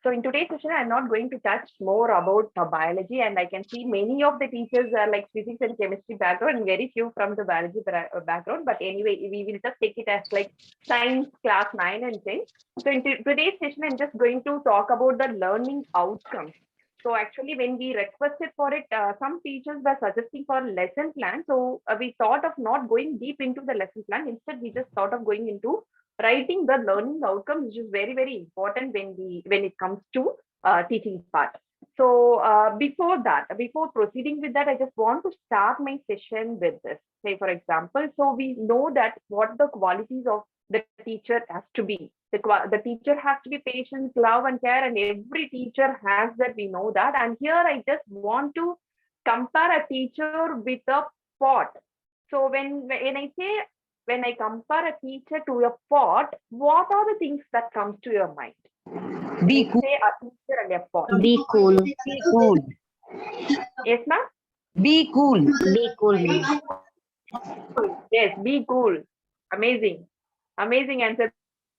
So in today's session, I'm not going to touch more about biology, and I can see many of the teachers are like physics and chemistry background, and very few from the biology background. But anyway, we will just take it as like science class 9 and 10. So in today's session, I'm just going to talk about the learning outcomes. So actually, when we requested for it, some teachers were suggesting for lesson plan. So we thought of not going deep into the lesson plan. Instead, we just thought of going into writing the learning outcomes, which is very, very important when it comes to teaching part. So before proceeding with that, I just want to start my session with this. Say, for example, so we know that what the qualities of the teacher has to be. The teacher has to be patient, love, and care, and every teacher has that. We know that. And here I just want to compare a teacher with a pot. So when I compare a teacher to a pot, what are the things that comes to your mind? Be cool. Say a teacher and a pot. Be cool. Be cool. Yes, ma'am? Be cool. Be cool. Yes, be cool. Amazing. Amazing answer,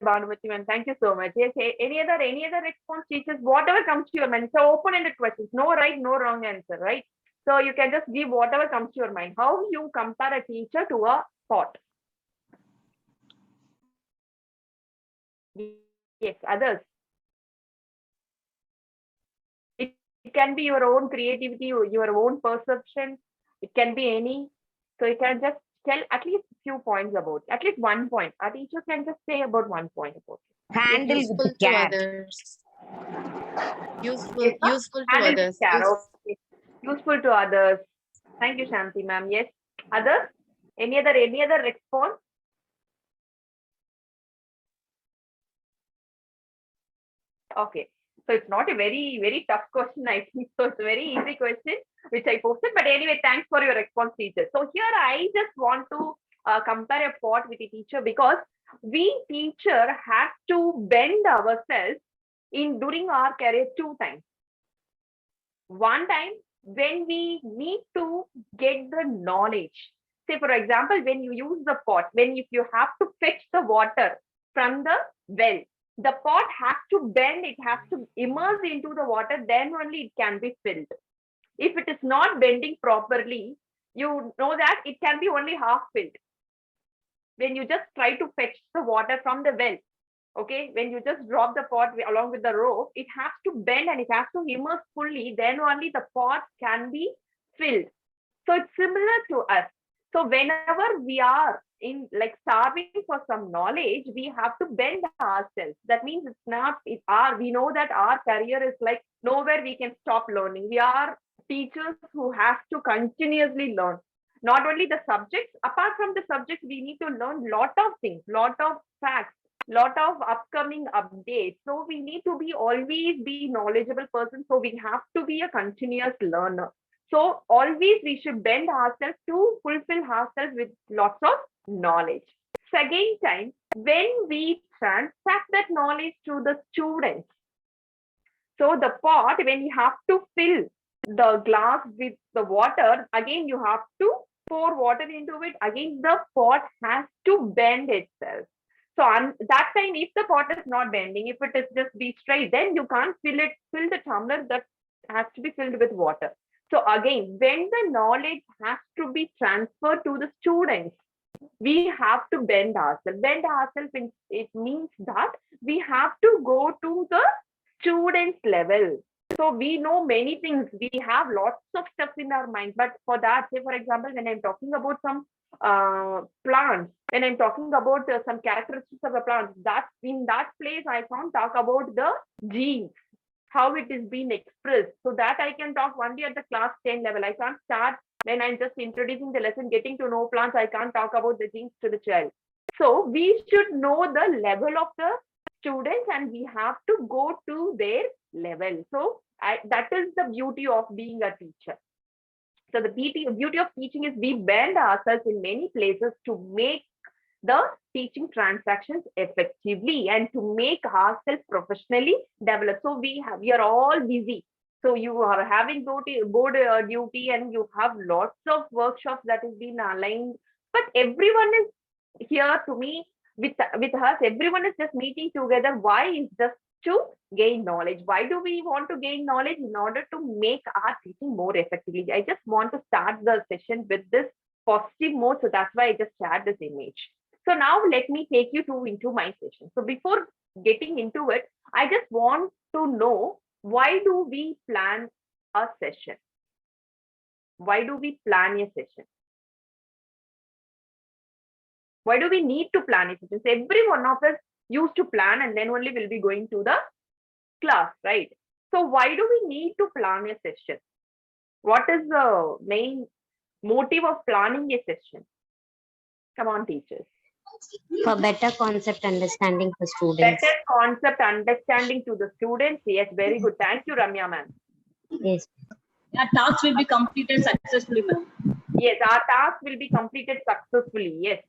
Bhanumati, ma'am. Thank you so much. Yes, any other response, teachers, whatever comes to your mind. So open-ended questions. No right, no wrong answer, right? So you can just give whatever comes to your mind. How you compare a teacher to a pot? Yes, others. It can be your own creativity, your own perception. It can be any. So you can just tell at least few points about it. At least 1 point. A teacher can just say about 1 point about it. Handle Useful with to care. others. Useful, Yes, ma'am? useful to Handle with others. care. Okay. Useful to others. Thank you, Shanti, ma'am. Yes. Others? Any other response? Okay. So it's not a very, very tough question, I think. So it's a very easy question, which I posted. But anyway, thanks for your response, teacher. So here I just want to compare a pot with a teacher, because we teacher have to bend ourselves during our career 2 times. One time when we need to get the knowledge. Say, for example, when you use the pot, if you have to fetch the water from the well, the pot has to bend, it has to immerse into the water, then only it can be filled. If it is not bending properly, you know that it can be only half filled. When you just try to fetch the water from the well, okay, when you just drop the pot along with the rope, it has to bend and it has to immerse fully, then only the pot can be filled. So it's similar to us. So whenever we are in like starving for some knowledge, we have to bend ourselves. That means we know that our career is like nowhere we can stop learning. We are teachers who have to continuously learn. Not only the subjects, apart from the subjects, we need to learn lot of things, lot of facts, lot of upcoming updates. So we need to be always be knowledgeable person. So we have to be a continuous learner. So always we should bend ourselves to fulfill ourselves with lots of knowledge. Second time, when we transfer that knowledge to the students. So the pot, when you have to fill the glass with the water, again you have to pour water into it. Again, the pot has to bend itself. So that time, if the pot is not bending, if it is just be straight, then you can't fill the tumbler that has to be filled with water. So again, when the knowledge has to be transferred to the students, we have to bend ourselves. Bend ourselves, it means that we have to go to the students' level. So we know many things. We have lots of stuff in our mind. But for that, say, for example, when I'm talking about some plants, when I'm talking about some characteristics of a plant, that in that place, I can't talk about the genes, how it is being expressed. So that I can talk only at the class 10 level. I can't start when I'm just introducing the lesson, getting to know plants. I can't talk about the genes to the child. So we should know the level of the students and we have to go to their level. So that is the beauty of being a teacher. So the beauty of teaching is we bend ourselves in many places to make the teaching transactions effectively and to make ourselves professionally develop. So we are all busy. So you are having board duty and you have lots of workshops that is being aligned. But everyone is here to me with us. Everyone is just meeting together. Why is just to gain knowledge. Why do we want to gain knowledge? In order to make our teaching more effectively. I just want to start the session with this positive mode. So that's why I just shared this image. So now let me take you into my session. So before getting into it, I just want to know, why do we plan a session? Why do we plan a session? Why do we need to plan a session? So every one of us used to plan, and then only will be going to the class, right? So why do we need to plan a session? What is the main motive of planning a session? Come on, teachers. For better concept understanding for students. Better concept understanding to the students. Yes, very good. Thank you, Ramya ma'am. Yes. Our tasks will be completed successfully, ma'am. Yes, our task will be completed successfully. Yes.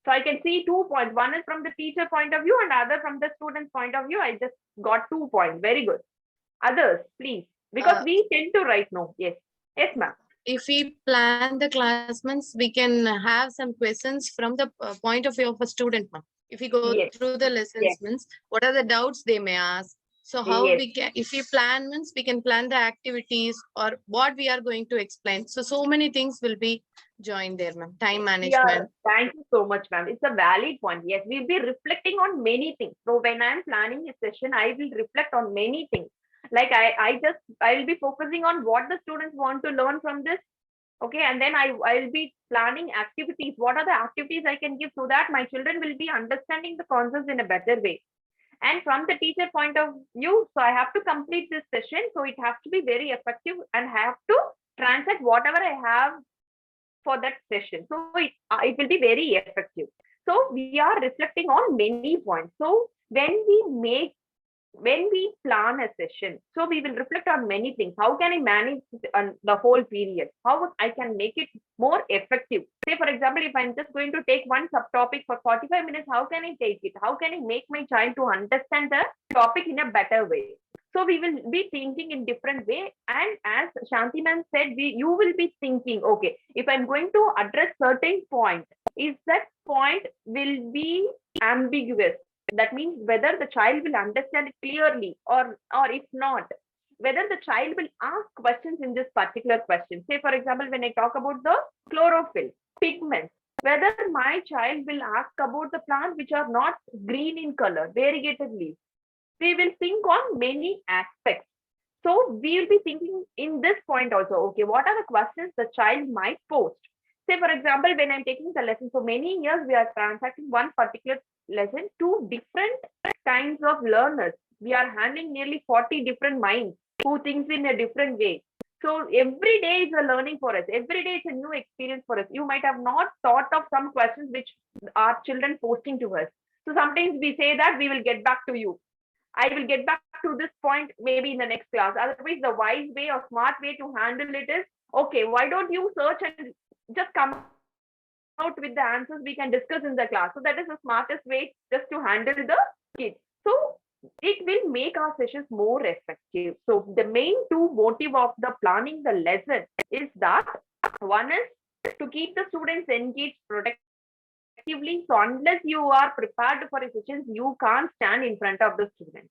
So I can see 2 points. One is from the teacher point of view and other from the student's point of view. I just got 2 points. Very good. Others, please. Because we tend to write no. Yes. Yes, ma'am. If we plan the class means, we can have some questions from the point of view of a student, ma'am. If we go Yes. through the lessons Yes. means, what are the doubts they may ask? So how Yes. we can, if we plan means, we can plan the activities or what we are going to explain. So many things will be joined there, ma'am. Time management. Thank you so much, ma'am. It's a valid point. Yes, we'll be reflecting on many things. So when I'm planning a session, I will reflect on many things. Like I'll be focusing on what the students want to learn from this. Okay, and then I'll be planning activities. What are the activities I can give so that my children will be understanding the concepts in a better way? And from the teacher point of view, so I have to complete this session. So it has to be very effective and have to translate whatever I have for that session. So it will be very effective. So we are reflecting on many points. So when we plan a session, so we will reflect on many things. How can I manage the whole period? How I can make it more effective? Say, for example, if I'm just going to take one subtopic for 45 minutes, how can I take it? How can I make my child to understand the topic in a better way? So we will be thinking in different way. And as Shanti ma'am said, you will be thinking, okay, if I'm going to address certain point, is that point will be ambiguous? That means whether the child will understand it clearly or if not, whether the child will ask questions in this particular question. Say, for example, when I talk about the chlorophyll, pigments, whether my child will ask about the plants which are not green in color, variegated leaves. We will think on many aspects. So we will be thinking in this point also, okay, what are the questions the child might post? Say, for example, when I'm taking the lesson, so many years we are transacting one particular lesson to different kinds of learners. We are handling nearly 40 different minds who thinks in a different way. So every day is a learning for us. Every day it's a new experience for us. You might have not thought of some questions which our children posting to us. So sometimes we say that we will get back to you. I will get back to this point maybe in the next class. Otherwise, the wise way or smart way to handle it is, okay, why don't you search and just come out with the answers we can discuss in the class. So that is the smartest way just to handle the kids. So it will make our sessions more effective. So the main two motive of the planning the lesson is that one is to keep the students engaged productively. So unless you are prepared for a session, you can't stand in front of the students.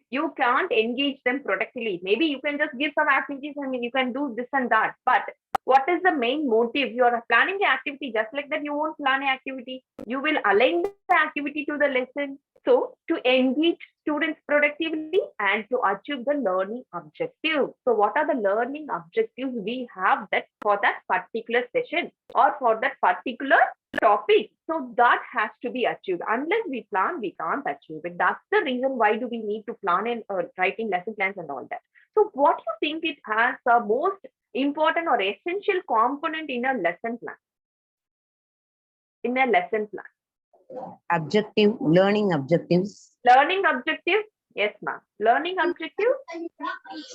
You can't engage them productively. Maybe you can just give some activities. I mean, you can do this and that. But what is the main motive? You are planning the activity just like that. You won't plan an activity. You will align the activity to the lesson. So to engage students productively and to achieve the learning objective. So what are the learning objectives we have that for that particular session or for that particular topic? So that has to be achieved. Unless we plan, we can't achieve it. That's the reason why do we need to plan and writing lesson plans and all that. So what do you think it has the most important or essential component in a lesson plan? In a lesson plan. Objective, learning objectives. Learning objective. Yes, ma'am. Learning objective.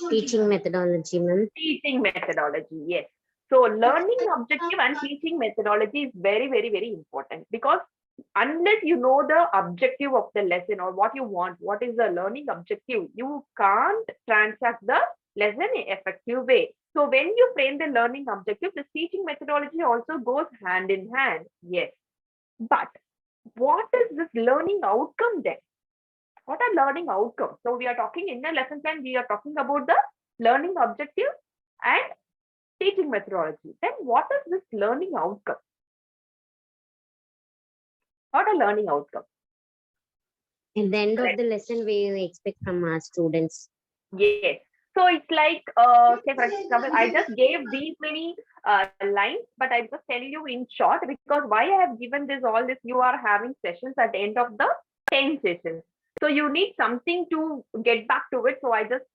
Teaching methodology, ma'am. Teaching methodology. Yes. So learning objective and teaching methodology is very, very, very important, because unless you know the objective of the lesson or what you want, what is the learning objective, you can't transact the lesson in an effective way. So when you frame the learning objective, the teaching methodology also goes hand in hand. Yes. But what is this learning outcome then? What are learning outcomes? So we are talking in the lesson plan, we are talking about the learning objective and teaching methodology. Then what is this learning outcome? What are learning outcomes? At the end of the lesson, we expect from our students. Yes. So it's like, say for example, I just gave these many lines, but I just tell you in short, because why I have given this all this, you are having sessions at the end of the 10 sessions. So you need something to get back to it. So I just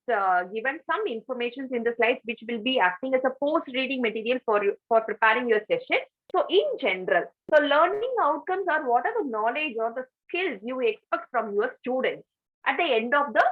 given some information in the slides, which will be acting as a post-reading material for you for preparing your session. So in general, so learning outcomes are what are the knowledge or the skills you expect from your students at the end of the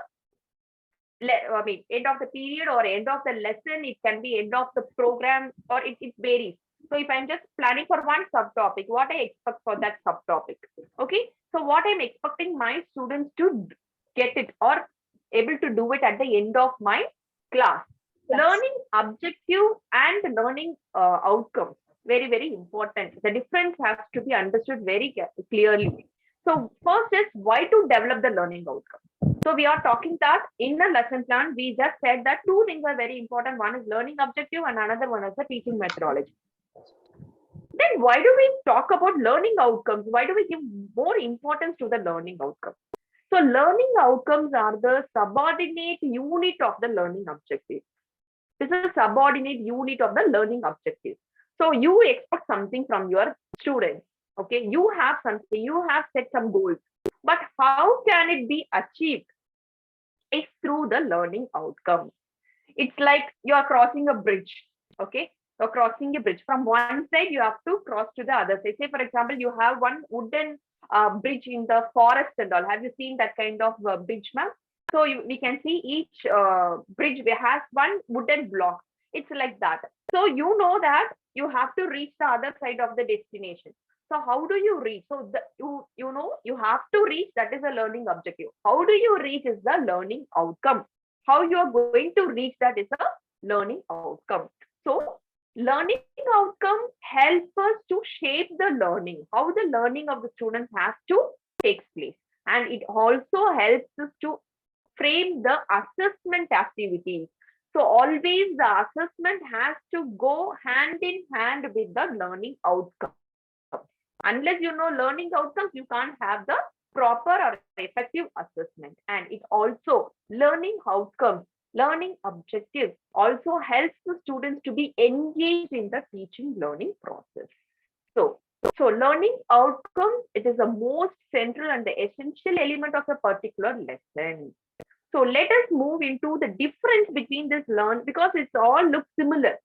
end of the period or end of the lesson. It can be end of the program, or it varies. So if I'm just planning for one subtopic, what I expect for that subtopic. Okay. So what I'm expecting my students to get it or able to do it at the end of my class. Learning objective and learning outcomes. Very, very important. The difference has to be understood very clearly. So first is why to develop the learning outcome. So we are talking that in the lesson plan, we just said that two things are very important. One is learning objective and another one is the teaching methodology. Then why do we talk about learning outcomes? Why do we give more importance to the learning outcomes? So learning outcomes are the subordinate unit of the learning objective. This is a subordinate unit of the learning objective. So you expect something from your students. Okay, you have something, you have set some goals, but how can it be achieved? Is through the learning outcomes. It's like you are crossing a bridge. Okay, you're crossing a bridge. From one side, you have to cross to the other side. Say, for example, you have one wooden bridge in the forest and all. Have you seen that kind of bridge map? So we can see each bridge has one wooden block. It's like that. So you know that you have to reach the other side of the destination. So how do you reach? So you know you have to reach. That is a learning objective. How do you reach is the learning outcome. How you are going to reach that is a learning outcome. So learning outcome help us to shape the learning, how the learning of the students has to take place. And it also helps us to frame the assessment activities. So always the assessment has to go hand in hand with the learning outcome. Unless you know learning outcomes, you can't have the proper or effective assessment. And it also learning outcomes, learning objectives also helps the students to be engaged in the teaching learning process. So learning outcomes, it is the most central and the essential element of a particular lesson. So let us move into the difference between this learn, because it's all look similar.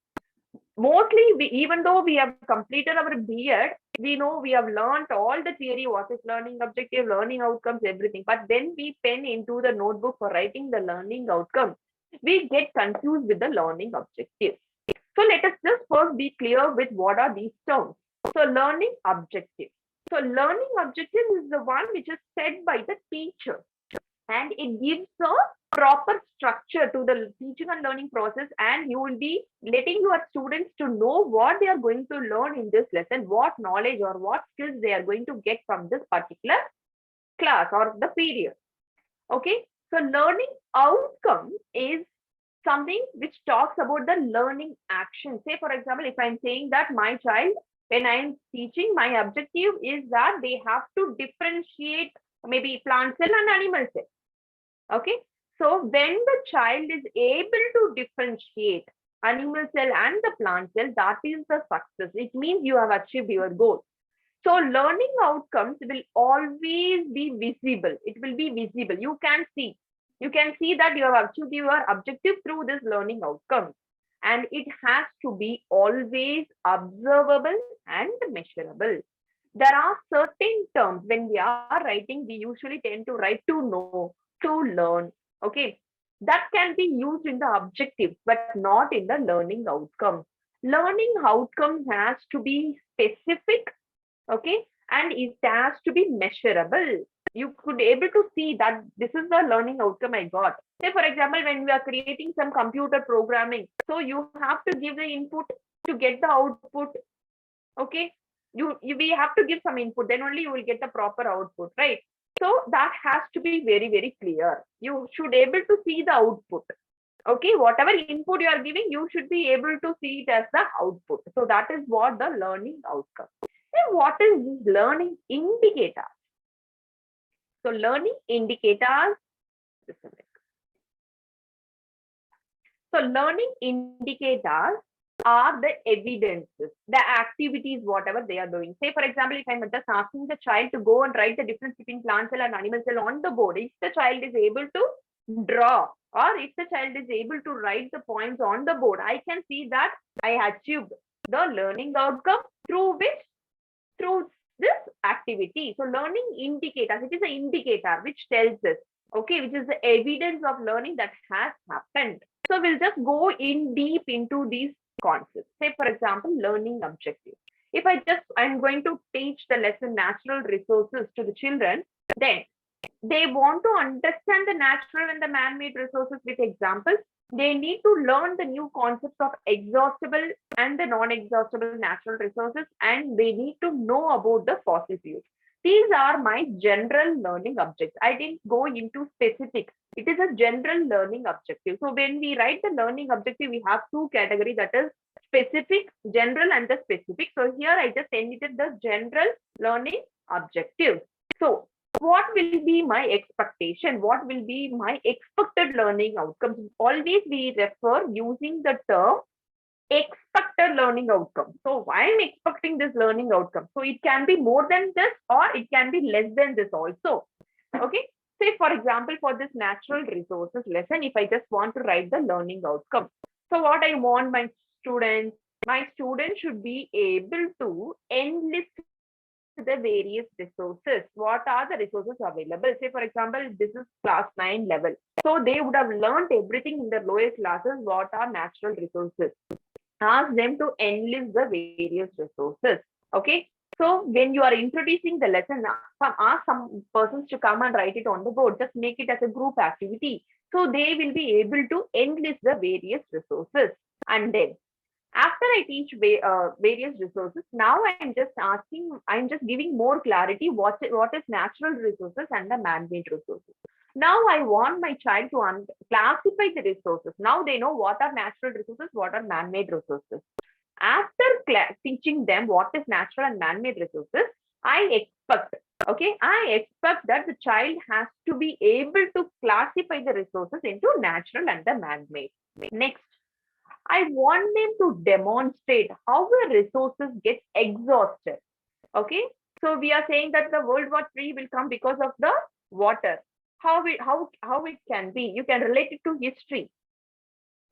Mostly, even though we have completed our B.Ed, we know we have learned all the theory, what is learning objective, learning outcomes, everything. But then we pen into the notebook for writing the learning outcome, we get confused with the learning objective. So let us just first be clear with what are these terms. So learning objective. So learning objective is the one which is set by the teacher, and it gives a proper structure to the teaching and learning process, and you will be letting your students to know what they are going to learn in this lesson, what knowledge or what skills they are going to get from this particular class or the period. Okay, so learning outcome is something which talks about the learning action. Say, for example, if I'm saying that my child, when I'm teaching, my objective is that they have to differentiate maybe plant cell and animal cell. Okay, so when the child is able to differentiate animal cell and the plant cell, that is the success. It means you have achieved your goal. So learning outcomes will always be visible. It will be visible. You can see that you have achieved your objective through this learning outcome. And it has to be always observable and measurable. There are certain terms when we are writing, we usually tend to write to know, to learn. Okay, that can be used in the objectives, but not in the learning outcome. Learning outcomes has to be specific, okay, and it has to be measurable. You could able to see that this is the learning outcome I got. Say, for example, when we are creating some computer programming, so you have to give the input to get the output. Okay, we have to give some input, then only you will get the proper output, right? So that has to be very, very clear. You should able to see the output. Okay, whatever input you are giving, you should be able to see it as the output. So that is what the learning outcome. And what is this learning indicator? So learning indicators. Just a minute. So learning indicators are the evidences, the activities, whatever they are doing. Say, for example, if I'm just asking the child to go and write the difference between plant cell and animal cell on the board, if the child is able to draw, or if the child is able to write the points on the board, I can see that I achieved the learning outcome through this activity. So learning indicators, it is an indicator which tells us, okay, which is the evidence of learning that has happened. So we'll just go in deep into these concepts. Say, for example, learning objective. If I'm going to teach the lesson natural resources to the children, then they want to understand the natural and the man-made resources with examples. They need to learn the new concepts of exhaustible and the non-exhaustible natural resources, and they need to know about the fossil fuels. These are my general learning objectives. I didn't go into specifics. It is a general learning objective. So when we write the learning objective, we have two categories, that is specific, general, and the specific. So here I just ended the general learning objective. So what will be my expectation? What will be my expected learning outcomes? Always we refer using the term expected learning outcome. So I'm expecting this learning outcome. So it can be more than this or it can be less than this also. Okay. Say, for example, for this natural resources lesson, if I just want to write the learning outcome. So what I want my students should be able to enlist the various resources. What are the resources available? Say, for example, this is class 9 level. So they would have learned everything in the lower classes. What are natural resources? Ask them to enlist the various resources. Okay. So when you are introducing the lesson, ask some persons to come and write it on the board. Just make it as a group activity. So they will be able to enlist the various resources. And then after I teach various resources, now I'm just giving more clarity what is natural resources and the man-made resources. Now I want my child to classify the resources. Now they know what are natural resources, what are man-made resources. After teaching them what is natural and man-made resources, I expect that the child has to be able to classify the resources into natural and the man-made. Next, I want them to demonstrate how the resources get exhausted. Okay, so we are saying that the World War III will come because of the water. How it can be? You can relate it to history.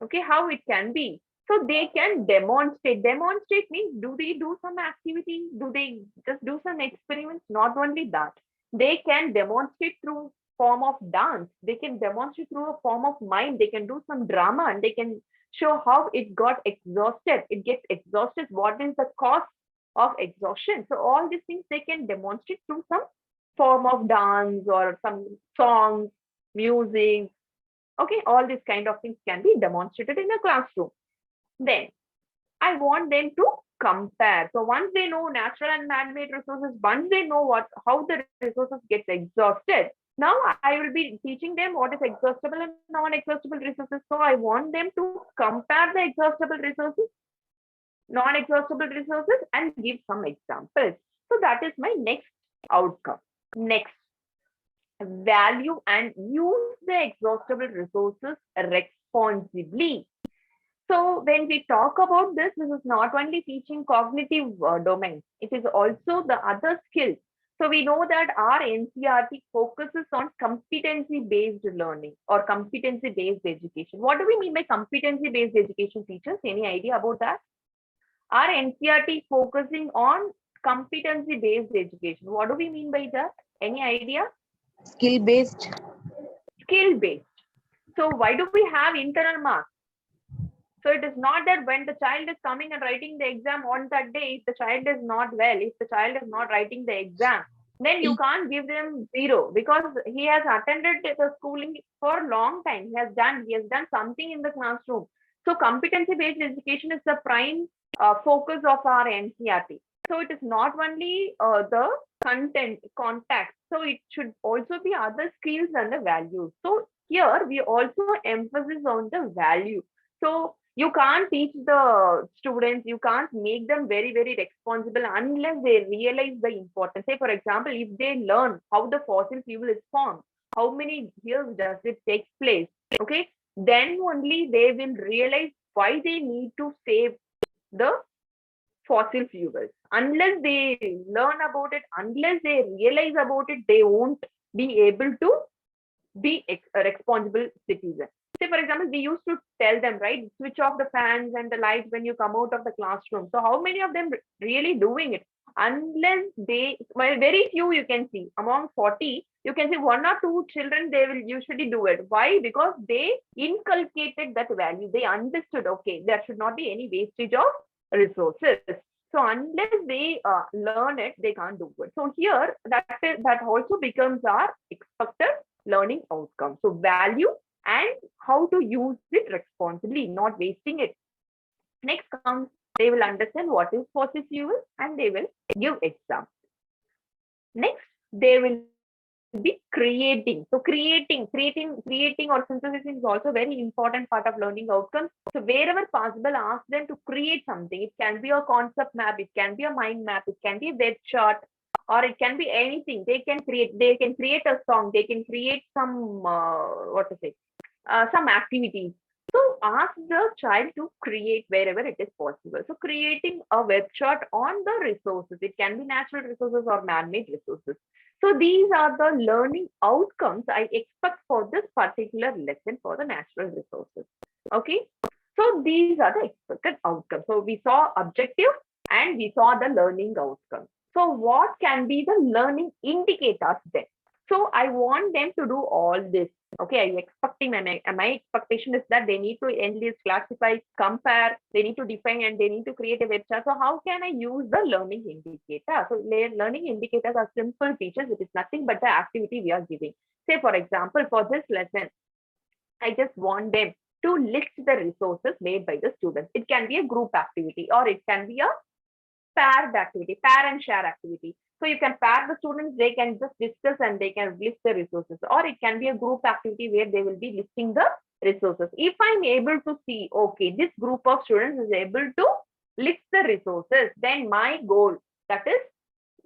Okay, how it can be? So they can demonstrate. Demonstrate means, do they do some activity? Do they just do some experiments? Not only that, they can demonstrate through form of dance. They can demonstrate through a form of mime. They can do some drama and they can show how it got exhausted. It gets exhausted. What is the cause of exhaustion? So all these things they can demonstrate through some form of dance or some songs, music. Okay, all these kind of things can be demonstrated in a classroom. Then I want them to compare. So once they know natural and man-made resources, once they know how the resources get exhausted, now I will be teaching them what is exhaustible and non-exhaustible resources. So I want them to compare the exhaustible resources, non-exhaustible resources, and give some examples. So that is my next outcome. Next, value and use the exhaustible resources responsibly. So when we talk about this is not only teaching cognitive domains, it is also the other skills. So we know that our NCERT focuses on competency-based learning or competency-based education. What do we mean by competency-based education, teachers? Any idea about that? Our NCERT focusing on competency-based education. What do we mean by that? Any idea? Skill-based. Skill-based. So why do we have internal marks? So it is not that when the child is coming and writing the exam on that day, if the child is not well, if the child is not writing the exam, then you can't give them 0 because he has attended the schooling for a long time. He has done something in the classroom. So competency-based education is the prime focus of our NCERT. So it is not only the content, contact. So it should also be other skills and the values. So here we also emphasis on the value. So you can't teach the students, you can't make them very, very responsible unless they realize the importance. Say, for example, if they learn how the fossil fuel is formed, how many years does it take place, okay, then only they will realize why they need to save the fossil fuels. Unless they learn about it, unless they realize about it, they won't be able to be a responsible citizen. Say, for example, we used to tell them, right, switch off the fans and the lights when you come out of the classroom. So how many of them really doing it? Unless they, well, very few you can see. Among 40, you can see 1 or 2 children, they will usually do it. Why? Because they inculcated that value. They understood, okay, there should not be any wastage of resources. So unless they learn it, they can't do it. So here, that also becomes our expected learning outcome. So value and how to use it responsibly, not wasting it. Next comes, they will understand what is fossil fuel and they will give examples. Next, they will be creating. So creating or synthesizing is also a very important part of learning outcomes. So wherever possible, ask them to create something. It can be a concept map, it can be a mind map, it can be a web chart, or it can be anything. They can create a song, they can create some some activities. So ask the child to create wherever it is possible. So creating a web chart on the resources, it can be natural resources or man-made resources. So these are the learning outcomes I expect for this particular lesson for the natural resources. Okay, so these are the expected outcomes. So we saw objective and we saw the learning outcomes. So what can be the learning indicators then? So I want them to do all this. Okay, I expecting my expectation is that they need to enlist, classify, compare, they need to define, and they need to create a web chart. So how can I use the learning indicator? So learning indicators are simple features. It is nothing but the activity we are giving. Say, for example, for this lesson, I just want them to list the resources made by the students. It can be a group activity or it can be a paired activity, pair and share activity. So you can pair the students, they can just discuss and they can list the resources, or it can be a group activity where they will be listing the resources. If I'm able to see, okay, this group of students is able to list the resources, then my goal, that is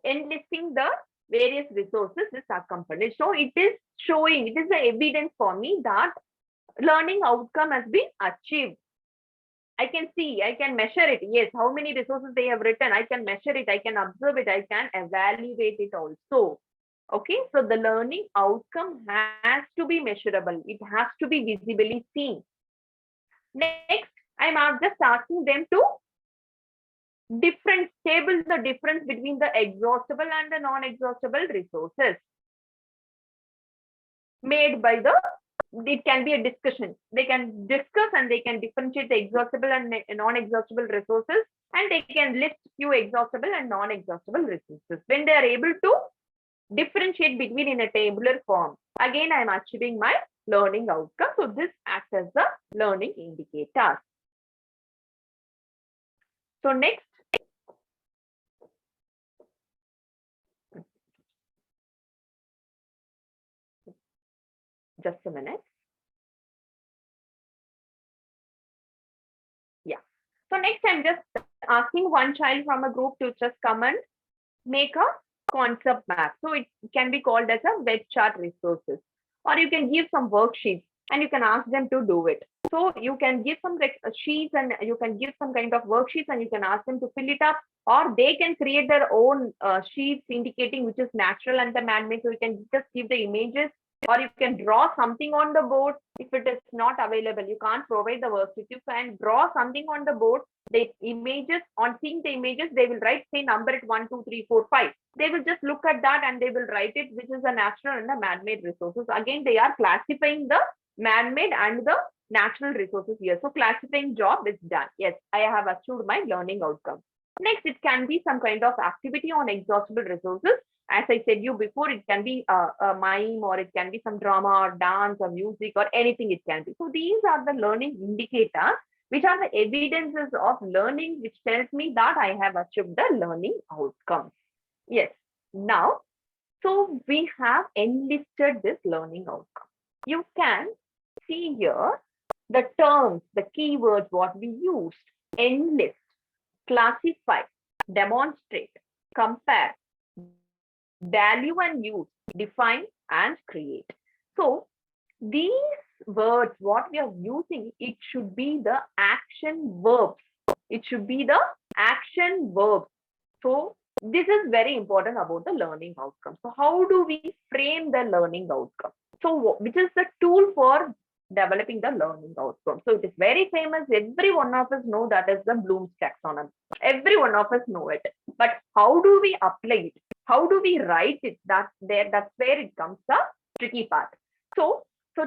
enlisting the various resources, is accomplished. So it is showing, it is the evidence for me that learning outcome has been achieved. I can see, I can measure it. Yes, how many resources they have written, I can measure it, I can observe it, I can evaluate it also. Okay, so the learning outcome has to be measurable. It has to be visibly seen. Next, I'm just asking them to table the difference between the exhaustible and the non-exhaustible resources made by the, it can be a discussion. They can discuss and they can differentiate the exhaustible and non-exhaustible resources, and they can list few exhaustible and non-exhaustible resources. When they are able to differentiate between in a tabular form, again, I am achieving my learning outcome. So this acts as the learning indicator. So next, just a minute. Yeah. So next, I'm just asking one child from a group to just come and make a concept map. So it can be called as a web chart resources, or you can give some worksheets and you can ask them to do it. So you can give some sheets and you can give some kind of worksheets and you can ask them to fill it up, or they can create their own sheets indicating which is natural and the man-made. So you can just give the images, or you can draw something on the board. If it is not available, you can't provide the worksheet, you can draw something on the board. The images, on seeing the images, they will write, say, number it 1, 2, 3, 4, 5. They will just look at that and they will write it, which is a natural and a man-made resources. Again, they are classifying the man-made and the natural resources here. So classifying job is done. Yes, I have achieved my learning outcome. Next, it can be some kind of activity on exhaustible resources. As I said you before, it can be a mime, or it can be some drama or dance or music or anything it can be. So these are the learning indicators which are the evidences of learning which tells me that I have achieved the learning outcomes. Yes. Now, so we have enlisted this learning outcome. You can see here the terms, the keywords, what we used: enlist, classify, demonstrate, compare, value and use, define and create. So these words, what we are using, it should be the action verbs. It should be the action verbs. So this is very important about the learning outcome. So how do we frame the learning outcome? So which is the tool for developing the learning outcome? So it is very famous. Every one of us know that is the Bloom's taxonomy. Every one of us know it. But how do we apply it? How do we write it? That's where it comes the tricky part. So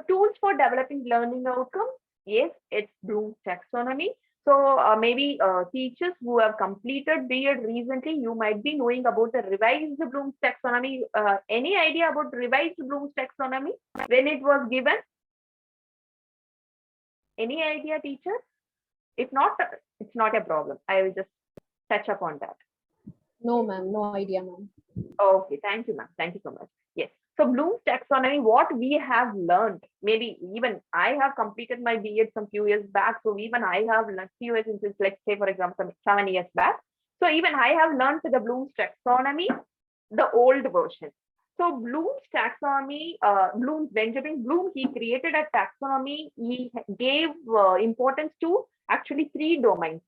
tools for developing learning outcomes, yes, it's Bloom's taxonomy. So maybe teachers who have completed B.Ed recently, you might be knowing about the revised Bloom's taxonomy. Any idea about revised Bloom's taxonomy when it was given? Any idea, teachers? If not, it's not a problem. I will just touch upon that. No, ma'am. No idea, ma'am. Okay, thank you, ma'am. Thank you so much. Yes. So Bloom's taxonomy, what we have learned, maybe even I have completed my B.Ed some few years back. So even I have learned few years since, let's say, for example, 7 years back. So even I have learned the Bloom's taxonomy, the old version. So Bloom's taxonomy, Benjamin Bloom, he created a taxonomy. He gave importance to actually 3 domains: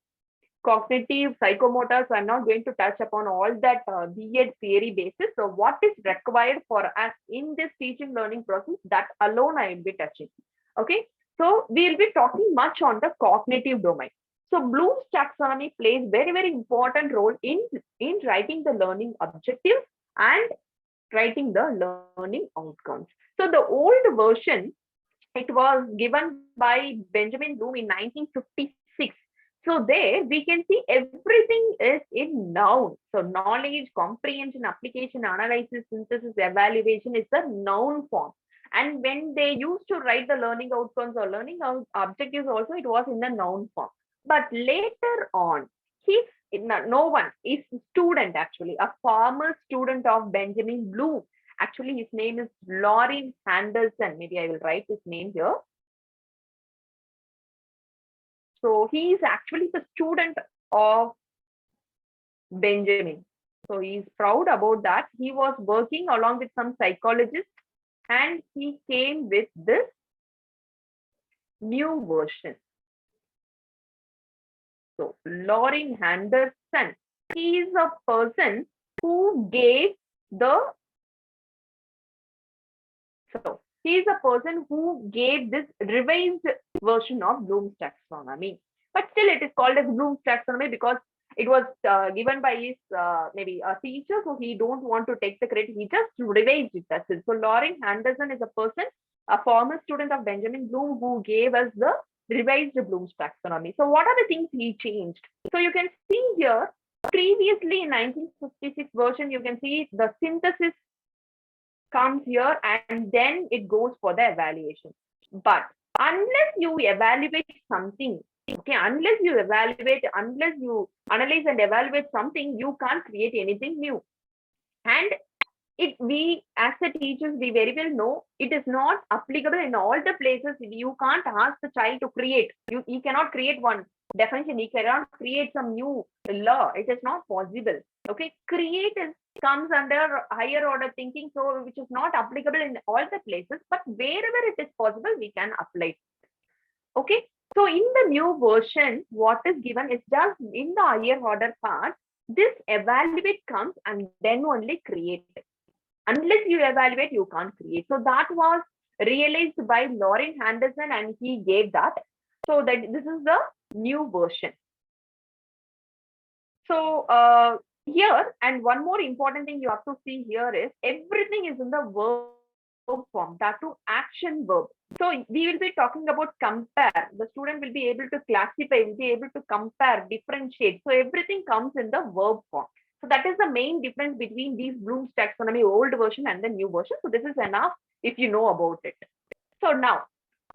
cognitive, psychomotor. So I'm not going to touch upon all that B.Ed theory basis. So what is required for us in this teaching learning process, that alone I will be touching. Okay. So we'll be talking much on the cognitive domain. So Bloom's taxonomy plays very, very important role in writing the learning objectives and writing the learning outcomes. So the old version, it was given by Benjamin Bloom in 1956. So there we can see everything is in noun. So knowledge, comprehension, application, analysis, synthesis, evaluation is the noun form. And when they used to write the learning outcomes or learning objectives also, it was in the noun form. But later on, no one is student, actually, a former student of Benjamin Bloom. Actually, his name is Lorin Henderson. Maybe I will write his name here. So he is actually the student of Benjamin. So he is proud about that. He was working along with some psychologists and he came with this new version. So Lorin Henderson, he is a person who gave the, so he is a person who gave this revised version of Bloom's taxonomy. But still it is called as Bloom's taxonomy because it was given by his maybe a teacher, so he don't want to take the credit. He just revised it. That's it. So Lorin Henderson is a person, a former student of Benjamin Bloom, who gave us the revised Bloom's taxonomy. So what are the things he changed? So you can see here, previously in 1956 version, you can see the synthesis comes here and then it goes for the evaluation. But unless you evaluate something, okay, unless you analyze and evaluate something, you can't create anything new. And we as a teachers, we very well know it is not applicable in all the places. You can't ask the child to create. You cannot create one definition. You cannot create some new law. It is not possible. Okay, create comes under higher order thinking, so which is not applicable in all the places, but wherever it is possible, we can apply it. Okay, so in the new version, what is given is just in the higher order part, this evaluate comes and then only create. Unless you evaluate, you can't create. So that was realized by Lorin Henderson and he gave that. So that this is the new version. So here, and one more important thing you have to see here is everything is in the verb form, that to action verb. So we will be talking about compare. The student will be able to classify, will be able to compare, differentiate. So everything comes in the verb form. So that is the main difference between these Bloom's taxonomy old version and the new version. So this is enough if you know about it. So now,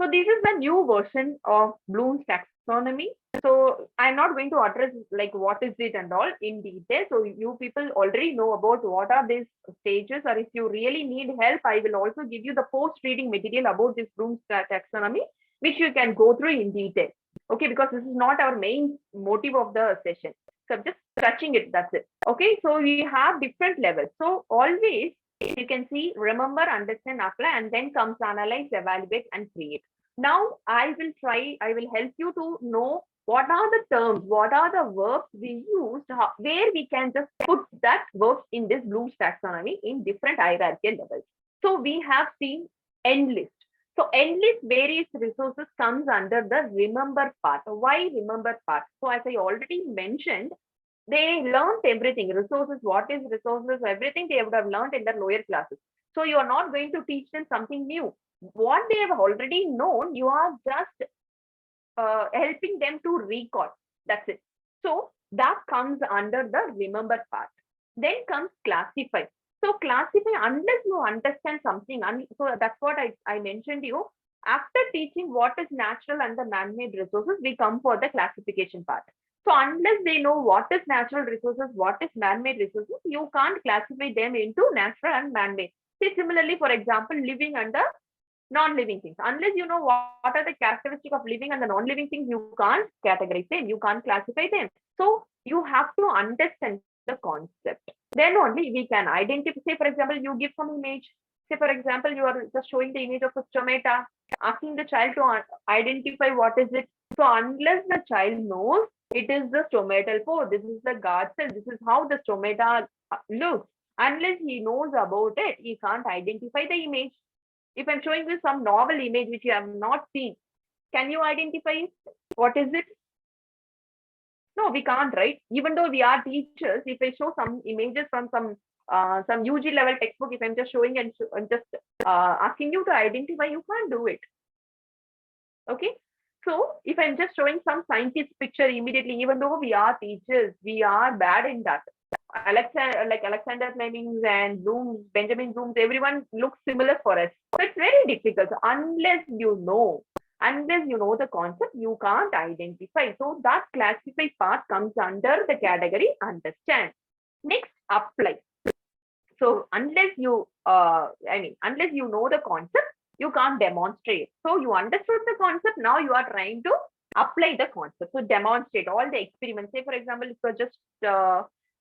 so this is the new version of Bloom's taxonomy. taxonomy. So I'm not going to address like what is it and all in detail. So you people already know about what are these stages, or if you really need help, I will also give you the post-reading material about this Bloom's taxonomy, which you can go through in detail. Okay, because this is not our main motive of the session. So I'm just touching it, that's it. Okay, so we have different levels. So always you can see, remember, understand, apply, and then comes analyze, evaluate, and create. Now I will help you to know what are the terms, what are the verbs we use, where we can just put that verbs in this Bloom's taxonomy in different hierarchical levels. So we have seen end list. So end list various resources comes under the remember part. Why remember part? So as I already mentioned, they learned everything, resources, what is resources, everything they would have learned in their lower classes. So you are not going to teach them something new. What they have already known, you are just helping them to recall. That's it. So that comes under the remember part. Then comes classify. So classify, unless you understand something, so that's what I mentioned you. After teaching what is natural and the man-made resources, we come for the classification part. So unless they know what is natural resources, what is man-made resources, you can't classify them into natural and man-made. See, similarly, for example, living and the non-living things. Unless you know what are the characteristics of living and the non-living things, you can't categorize them, you can't classify them. So you have to understand the concept. Then only we can identify. Say, for example, you give some image. Say, for example, you are just showing the image of a stomata, asking the child to identify what is it. So unless the child knows it is the stomatal pore, this is the guard cell, this is how the stomata looks. Unless he knows about it, he can't identify the image. If I'm showing you some novel image which you have not seen, can you identify it? What is it? No, we can't, right? Even though we are teachers, if I show some images from some UG level textbook, if I'm just showing and just asking you to identify, you can't do it. Okay. So if I'm just showing some scientist picture immediately, even though we are teachers, we are bad in that. Alexander Fleming and Bloom's, Benjamin Bloom's, everyone looks similar for us. So it's very difficult. So unless you know the concept, you can't identify. So that classify part comes under the category understand. Next, apply. So unless you, unless you know the concept, you can't demonstrate. So you understood the concept. Now you are trying to apply the concept. So demonstrate all the experiments. Say, for example, if you're just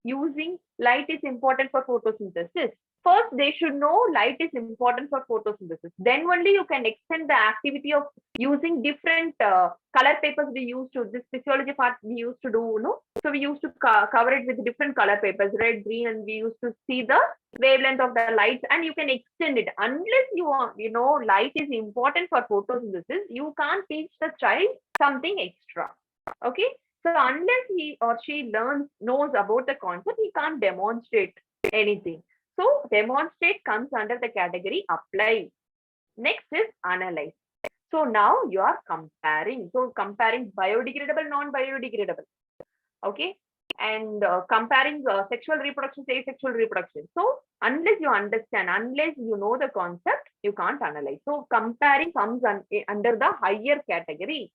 using light is important for photosynthesis. First, they should know light is important for photosynthesis. Then only you can extend the activity of using different color papers we used to, this physiology part we used to do, no? So we used to cover it with different color papers, red, green, and we used to see the wavelength of the lights, and you can extend it. Unless you know light is important for photosynthesis, you can't teach the child something extra. Okay. So unless he or she knows about the concept, he can't demonstrate anything. So demonstrate comes under the category apply. Next is analyze. So now you are comparing. So comparing biodegradable, non-biodegradable. Okay. And comparing sexual reproduction, asexual reproduction. So unless you understand, unless you know the concept, you can't analyze. So comparing comes under the higher category.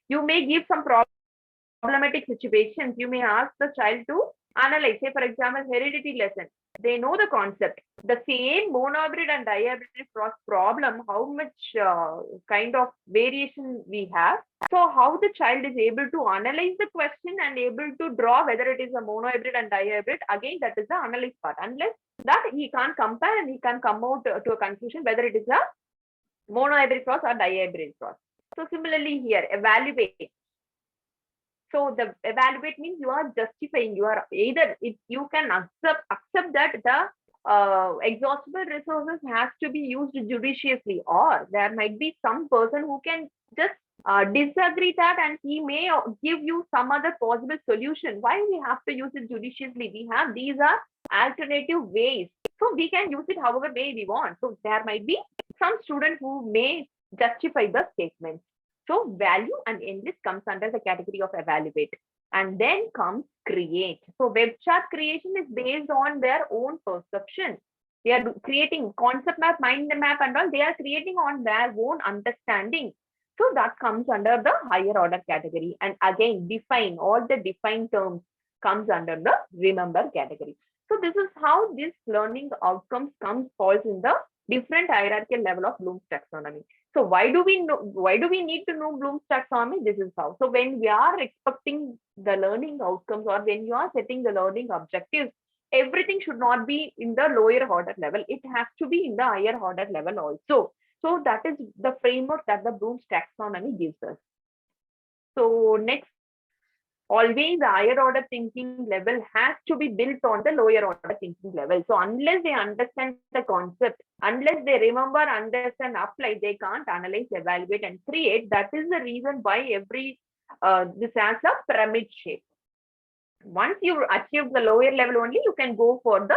You may give some problematic situations. You may ask the child to analyze. Say, for example, heredity lesson. They know the concept. The same monohybrid and dihybrid cross problem, how much kind of variation we have. So how the child is able to analyze the question and able to draw whether it is a monohybrid and dihybrid, again, that is the analyze part. Unless that, he can't compare and he can come out to a conclusion whether it is a monohybrid cross or dihybrid cross. So similarly here, evaluate. So the evaluate means you are justifying. You are either you can accept that the exhaustible resources has to be used judiciously, or there might be some person who can just disagree that, and he may give you some other possible solution. Why we have to use it judiciously? These are alternative ways. So we can use it however way we want. So there might be some student who may justify the statement. So value and endless comes under the category of evaluate. And then comes create. So web chart creation is based on their own perception. They are creating concept map, mind map and all. They are creating on their own understanding. So that comes under the higher order category. And again, define, all the defined terms comes under the remember category. So this is how this learning outcomes falls in the different hierarchical level of Bloom's taxonomy. So why do we need to know Bloom's taxonomy? This is how. So when we are expecting the learning outcomes, or when you are setting the learning objectives, everything should not be in the lower order level. It has to be in the higher order level also. So that is the framework that the Bloom's taxonomy gives us. So next, always the higher order thinking level has to be built on the lower order thinking level. So unless they understand the concept, unless they remember, understand, apply, they can't analyze, evaluate, and create. That is the reason why this has a pyramid shape. Once you achieve the lower level only, you can go for the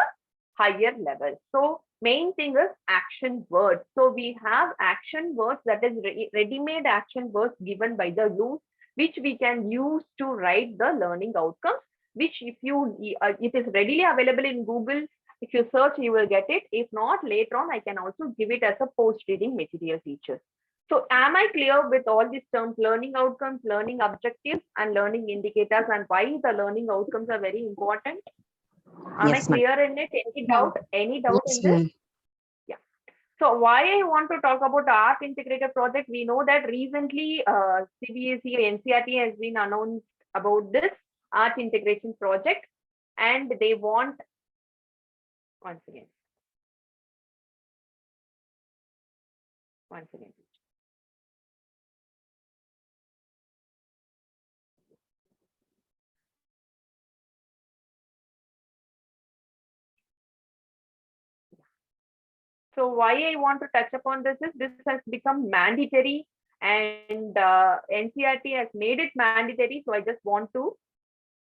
higher level. So main thing is action words. So we have action words, that is ready-made action words given by the Bloom, which we can use to write the learning outcomes, which if you, it is readily available in Google. If you search, you will get it. If not, later on, I can also give it as a post-reading material feature. So am I clear with all these terms, learning outcomes, learning objectives, and learning indicators, and why the learning outcomes are very important? Am Yes, I clear in it? Any doubt? Any doubt Yes, in this? ma'am. Yeah. So why I want to talk about the art integrated project? We know that recently CBSE or NCERT has been announced about this art integration project, and they want, once again. So why I want to touch upon this is this has become mandatory, and NCERT has made it mandatory. So I just want to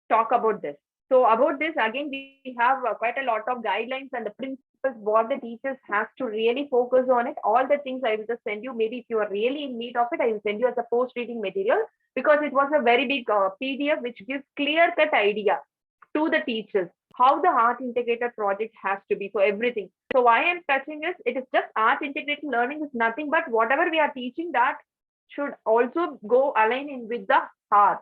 talk about this. So about this, again, we have quite a lot of guidelines and the principles what the teachers have to really focus on it. All the things I will just send you. Maybe if you are really in need of it, I will send you as a post-reading material, because it was a very big PDF which gives clear-cut idea to the teachers how the art integrated project has to be. So everything. So why I'm touching is, it is just art integrated learning is nothing but whatever we are teaching, that should also go align in with the art.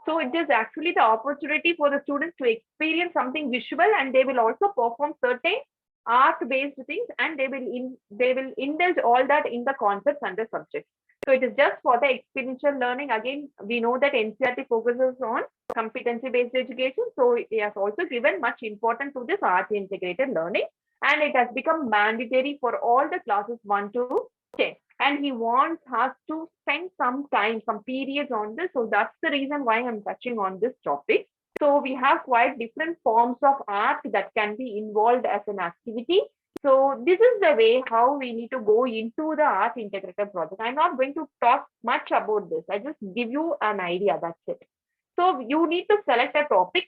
So it is actually the opportunity for the students to experience something visual, and they will also perform certain art-based things, and they will indulge all that in the concepts and the subjects. So it is just for the experiential learning. Again, we know that NCERT focuses on competency-based education. So it has also given much importance to this art integrated learning, and it has become mandatory for all the classes 1 to 10. And he wants us to spend some time, some periods on this. So that's the reason why I'm touching on this topic. So we have quite different forms of art that can be involved as an activity. So this is the way how we need to go into the art integrated project. I'm not going to talk much about this. I just give you an idea. That's it. So you need to select a topic,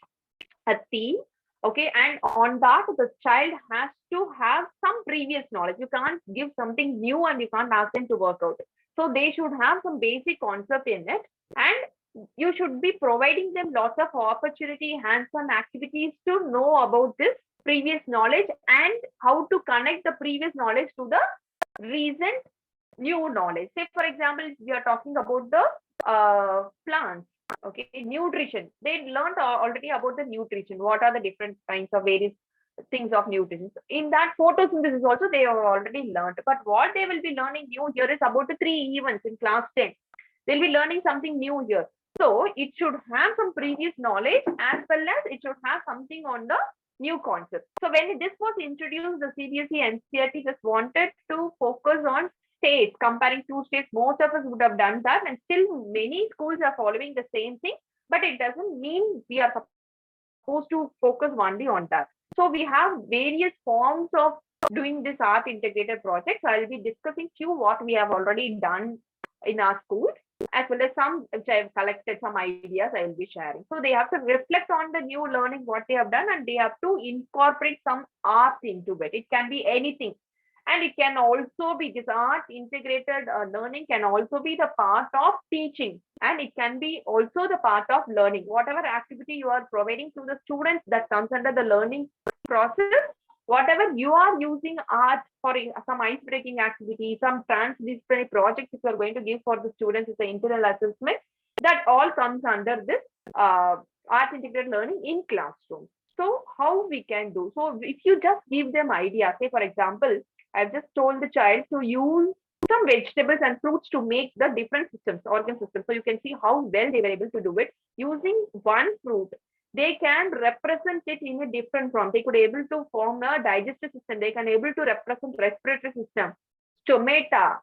a theme, okay, and on that the child has to have some previous knowledge. You can't give something new and you can't ask them to work out. So they should have some basic concept in it, and you should be providing them lots of opportunity, hands-on activities to know about this previous knowledge and how to connect the previous knowledge to the recent new knowledge. Say for example, we are talking about the plants. Okay, nutrition. They learned already about the nutrition. What are the different kinds of various things of nutrition? In that photosynthesis also they have already learned. But what they will be learning new here is about the 3 events in class 10. They'll be learning something new here. So it should have some previous knowledge, as well as it should have something on the new concept. So when this was introduced, the CBSE and NCERT just wanted to focus on states, comparing 2 states. Most of us would have done that, and still many schools are following the same thing, but it doesn't mean we are supposed to focus only on that. So we have various forms of doing this art integrated projects. I'll be discussing few what we have already done in our school, as well as some which I've collected, some ideas I will be sharing. So they have to reflect on the new learning what they have done, and they have to incorporate some art into it. It can be anything. And it can also be, this art integrated learning can also be the part of teaching, and it can be also the part of learning. Whatever activity you are providing to the students that comes under the learning process, whatever you are using art for some ice breaking activity, some transdisciplinary projects if you are going to give for the students as an internal assessment, that all comes under this art integrated learning in classroom. So how we can do? So if you just give them idea, say for example, I've just told the child to use some vegetables and fruits to make the different systems, organ systems. So you can see how well they were able to do it. Using one fruit, they can represent it in a different form. They could able to form a digestive system. They can able to represent respiratory system, stomata,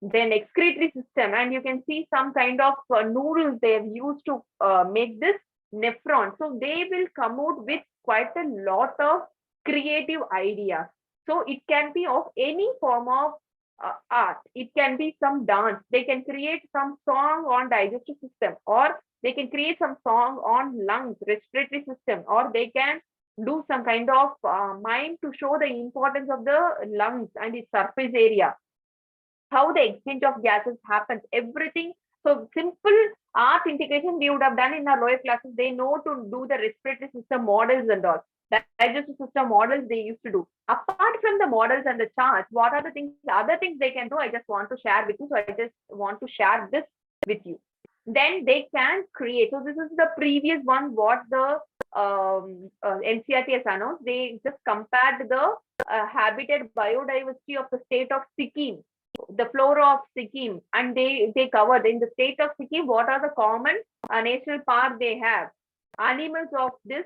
then excretory system, and you can see some kind of noodles they have used to make this nephron. So they will come out with quite a lot of creative ideas. So it can be of any form of art. It can be some dance. They can create some song on digestive system, or they can create some song on lungs, respiratory system, or they can do some kind of mime to show the importance of the lungs and its surface area, how the exchange of gases happens, everything. So simple art integration we would have done in our lower classes. They know to do the respiratory system models and all. The digestive system models they used to do. Apart from the models and the charts, what are the things, other things they can do? I just want to share with you. So I just want to share this with you. Then they can create. So this is the previous one, what the NCERT has announced. They just compared the habitat biodiversity of the state of Sikkim, the flora of Sikkim, and they covered in the state of Sikkim what are the common national park they have, animals of this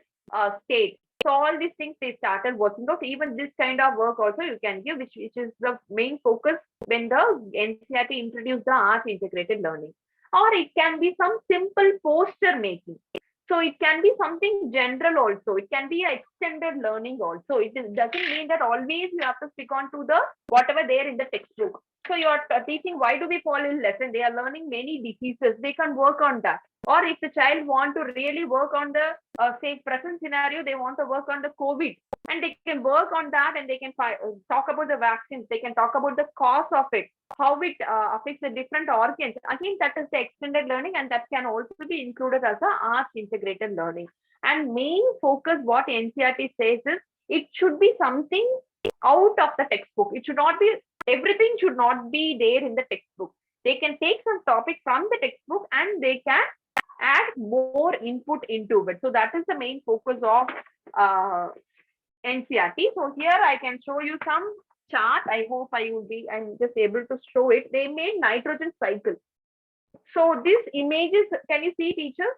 state. So all these things they started working out. Even this kind of work also you can give, which is the main focus when the NCERT introduced the art integrated learning. Or it can be some simple poster making. So it can be something general also. It can be extended learning also. It doesn't mean that always you have to stick on to the whatever there in the textbook. So you are teaching, why do we fall in lesson? They are learning many diseases. They can work on that. Or if the child want to really work on the say present scenario, they want to work on the COVID, and they can work on that, and they can talk about the vaccines. They can talk about the cause of it, how it affects the different organs. Again, that is the extended learning, and that can also be included as a art integrated learning. And main focus, what NCERT says is, it should be something out of the textbook. It should not be, everything should not be there in the textbook. They can take some topic from the textbook and they can add more input into it. So that is the main focus of NCERT. So here I can show you some chart. I hope I'm just able to show it. They made nitrogen cycle. So this images, can you see, teacher?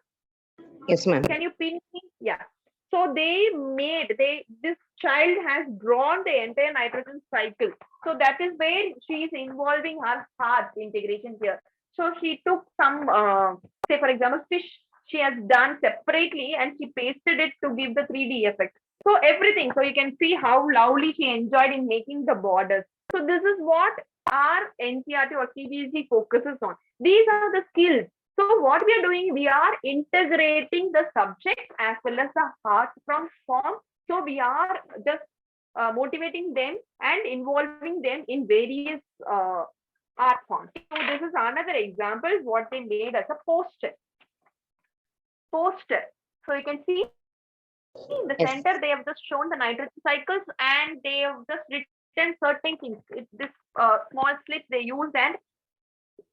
Yes, ma'am. Can you pin me? Yeah. So this child has drawn the entire nitrogen cycle. So that is where she is involving her heart integration here. So she took some, say for example, fish she has done separately and she pasted it to give the 3D effect. So everything. So you can see how lovely she enjoyed in making the borders. So this is what our NCERT or CBSE focuses on. These are the skills. So what we are doing, we are integrating the subject as well as the art from form. So we are just motivating them and involving them in various art forms. So this is another example what they made as a poster. So you can see in the center they have just shown the nitrogen cycles and they have just written certain things. This small slip they used, and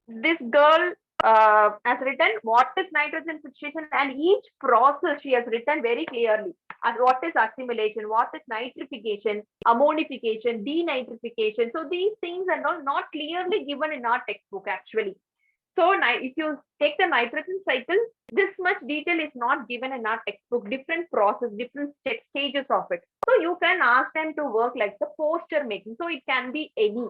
this girl has written what is nitrogen fixation, and each process she has written very clearly as what is assimilation, what is nitrification, ammonification, denitrification. So these things are not clearly given in our textbook actually. So if you take the nitrogen cycle, this much detail is not given in our textbook, different process, different stages of it. So you can ask them to work like the poster making. So it can be any.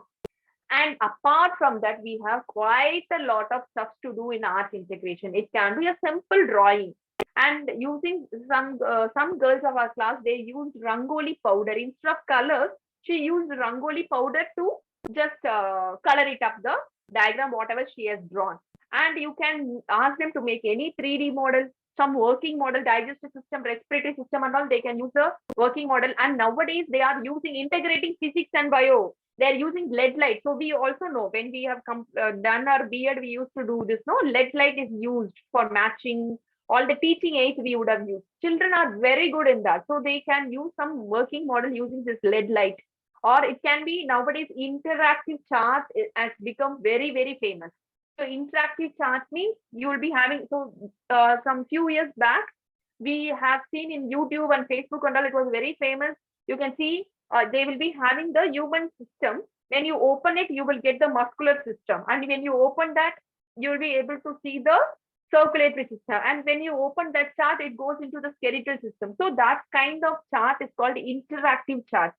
And apart from that, we have quite a lot of stuff to do in art integration. It can be a simple drawing. And using some girls of our class, they used rangoli powder. Instead of colors, she used rangoli powder to just color it up the diagram, whatever she has drawn. And you can ask them to make any 3D model, some working model, digestive system, respiratory system and all. They can use the working model. And nowadays, they are using integrating physics and bio. They're using LED light. So we also know when we have done our B.Ed, we used to do this. No, LED light is used for matching all the teaching aids we would have used. Children are very good in that. So they can use some working model using this LED light. Or it can be nowadays interactive chart has become very, very famous. So interactive chart means you will be having, so some few years back, we have seen in YouTube and Facebook and all, it was very famous. You can see they will be having the human system. When you open it, you will get the muscular system. And when you open that, you will be able to see the circulatory system. And when you open that chart, it goes into the skeletal system. So that kind of chart is called interactive chart.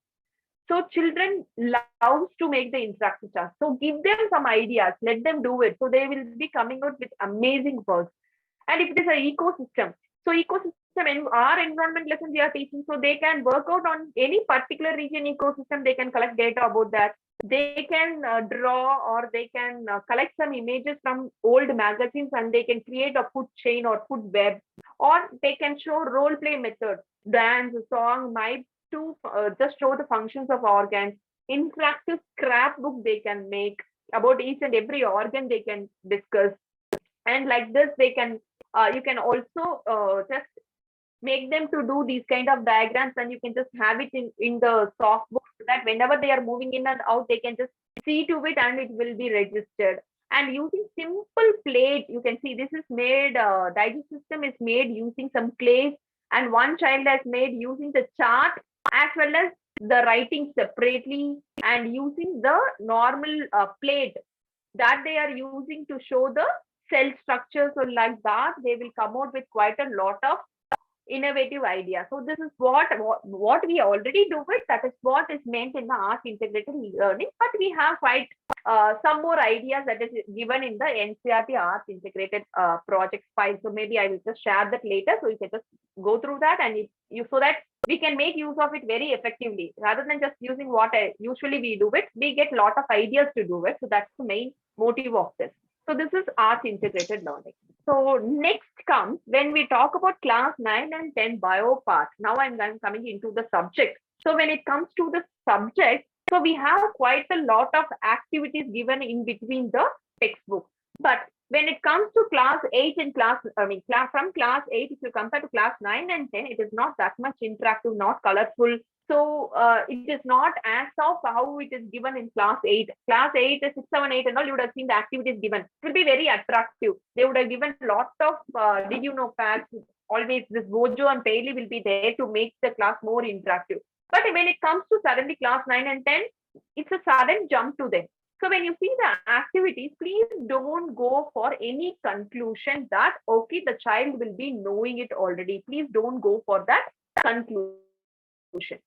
So children loves to make the interactive chart. So give them some ideas, let them do it. So they will be coming out with amazing works. And if it is an ecosystem, so ecosystem in our environment lesson we are teaching, so they can work out on any particular region ecosystem, they can collect data about that. They can draw, or they can collect some images from old magazines, and they can create a food chain or food web, or they can show role play methods, dance, song, might to just show the functions of organs. Interactive scrapbook they can make about each and every organ they can discuss. And like this, they can you can also just make them to do these kind of diagrams, and you can just have it in the soft book, so that whenever they are moving in and out, they can just see to it and it will be registered. And using simple plate, you can see this is made, digest system is made using some clays, and one child has made using the chart as well as the writing separately, and using the normal plate that they are using to show the cell structure. So like that, they will come out with quite a lot of innovative ideas. So this is what we already do it. That is what is meant in the art integrated learning. But we have quite some more ideas that is given in the NCERT art integrated project file. So maybe I will just share that later. So you can just go through that, and you so that we can make use of it very effectively, rather than just using what usually we do it. We get a lot of ideas to do it. So that's the main motive of this. So this is art integrated learning. So next comes when we talk about class 9 and 10 bio part. Now I'm coming into the subject. So when it comes to the subject, so we have quite a lot of activities given in between the textbook. But when it comes to class 8 and from class 8, if you compare to class 9 and 10, it is not that much interactive, not colorful. So it is not as of how it is given in class 8. Class 8 is 6, 7, 8 and all, you would have seen the activities given. It will be very attractive. They would have given a lot of did you know facts. Always this Bojo and Paley will be there to make the class more interactive. But when it comes to suddenly class 9 and 10, it's a sudden jump to them. So when you see the activities, please don't go for any conclusion that, okay, the child will be knowing it already. Please don't go for that conclusion.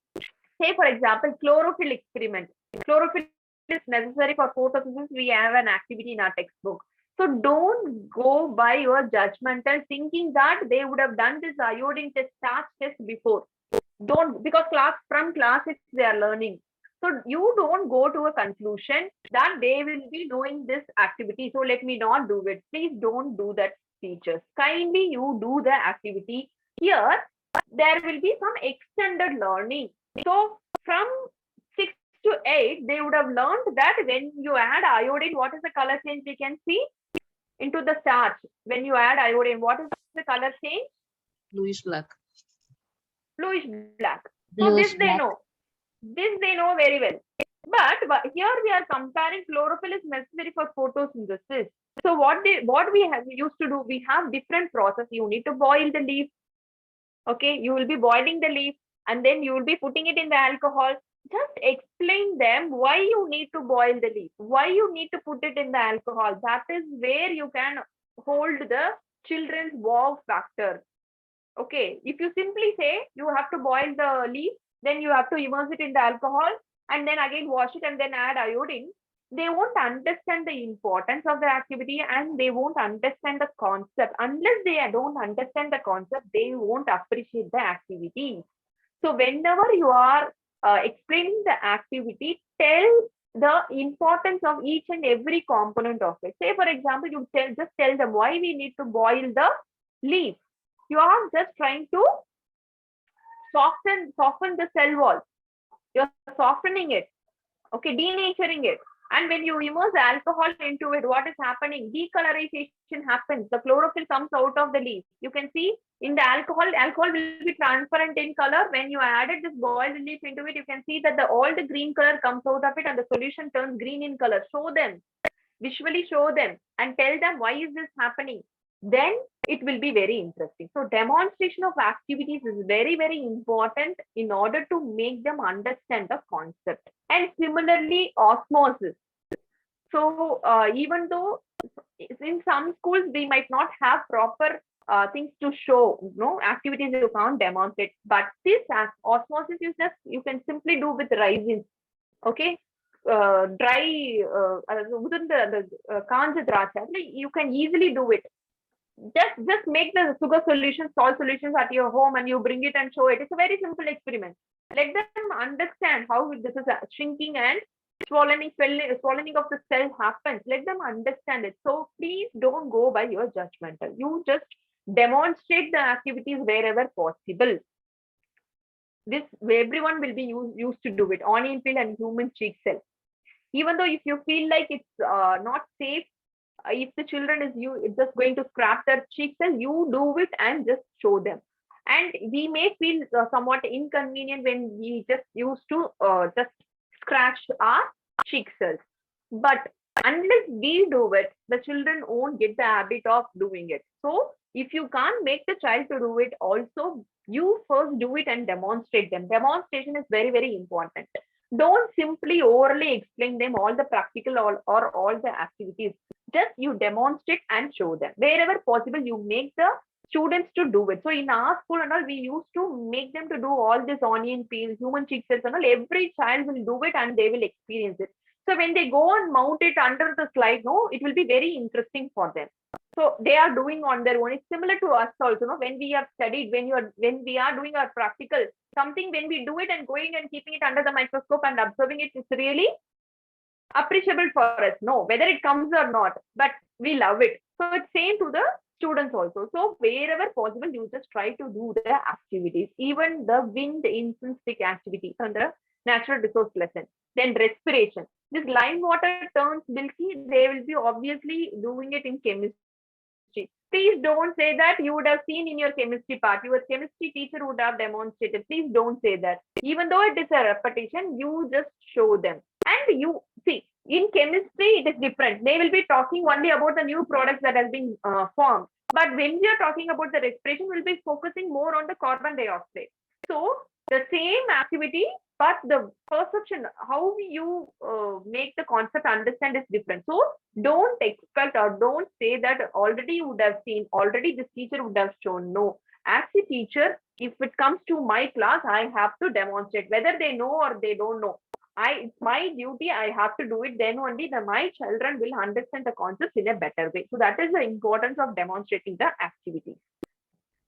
Say, for example, chlorophyll experiment. Chlorophyll is necessary for photosynthesis. We have an activity in our textbook. So don't go by your judgmental thinking that they would have done this iodine test, starch test before. Don't, because from class 6 they are learning. So you don't go to a conclusion that they will be doing this activity, so let me not do it. Please don't do that, teachers. Kindly you do the activity. Here, there will be some extended learning. So from 6 to 8, they would have learned that when you add iodine, what is the color change we can see? Into the starch. When you add iodine, what is the color change? Bluish black. Bluish black. So this they know. This they know very well. But here we are comparing chlorophyll is necessary for photosynthesis. So what we have used to do, we have different process. You need to boil the leaf. Okay, you will be boiling the leaf, and then you will be putting it in the alcohol. Just explain them why you need to boil the leaf, why you need to put it in the alcohol. That is where you can hold the children's wow factor. Okay, if you simply say you have to boil the leaf, then you have to immerse it in the alcohol and then again wash it and then add iodine, they won't understand the importance of the activity and they won't understand the concept. Unless they don't understand the concept, they won't appreciate the activity. So whenever you are explaining the activity, tell the importance of each and every component of it. Say, for example, you just tell them why we need to boil the leaf. You are just trying to soften the cell wall. You're softening it, okay, denaturing it. And when you immerse alcohol into it, what is happening? Decolorization happens. The chlorophyll comes out of the leaf. You can see in the alcohol will be transparent in color. When you added this boiled leaf into it, you can see that all the green color comes out of it and the solution turns green in color. Show them, visually show them and tell them why is this happening. Then it will be very interesting. So demonstration of activities is very, very important in order to make them understand the concept. And similarly, osmosis. So even though in some schools we might not have proper things to show, activities you can't demonstrate, but this osmosis you can simply do with risins. Okay, dry kanja dracha, you can easily do it. Just make the sugar solutions, salt solutions at your home and you bring it and show it. It's a very simple experiment. Let them understand how this is shrinking and swallowing of the cell happens. Let them understand it. So please don't go by your judgmental. You just demonstrate the activities wherever possible. This everyone will be used to do it. Onion peel and human cheek cell. Even though if you feel like it's not safe, if the children is just going to scrap their cheek cell, you do it and just show them. And we may feel somewhat inconvenient when we just used to just scratch our cheek cells. But unless we do it, the children won't get the habit of doing it. So if you can't make the child to do it, also you first do it and demonstrate them. Demonstration is very, very important. Don't simply orally explain them all the practical or all the activities. Just you demonstrate and show them. Wherever possible, you make the students to do it. So in our school and all, we used to make them to do all this onion peel, human cheek cells and all. Every child will do it and they will experience it. So when they go and mount it under the slide, it will be very interesting for them. So they are doing on their own. It's similar to us also. When we have studied, when we are doing our practical, something when we do it and going and keeping it under the microscope and observing it, it's really appreciable for us. No, whether it comes or not, but we love it. So it's same to the students also. So wherever possible, you just try to do the activities, even the wind incense stick activity on the natural resource lesson. Then respiration. This lime water turns milky. They will be obviously doing it in chemistry. Please don't say that you would have seen in your chemistry part. Your chemistry teacher would have demonstrated. Please don't say that. Even though it is a repetition, you just show them. And you see, in chemistry, it is different. They will be talking only about the new products that has been formed. But when we are talking about the respiration, we'll be focusing more on the carbon dioxide. So the same activity, but the perception, how you make the concept understand is different. So don't expect or don't say that already you would have seen, already this teacher would have shown. No, as a teacher, if it comes to my class, I have to demonstrate whether they know or they don't know. It's my duty. I have to do it. Then only my children will understand the concepts in a better way. So that is the importance of demonstrating the activities.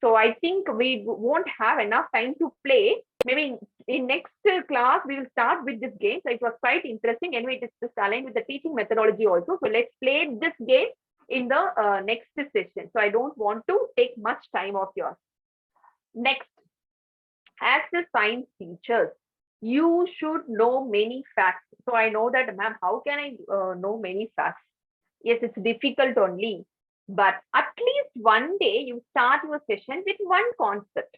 So I think we won't have enough time to play. Maybe in next class, we will start with this game. So it was quite interesting. Anyway, it is just aligned with the teaching methodology also. So let's play this game in the next session. So I don't want to take much time of yours. Next, as the science teachers, you should know many facts. So I know that, ma'am, how can I know many facts? Yes, it's difficult only. But at least one day you start your session with one concept.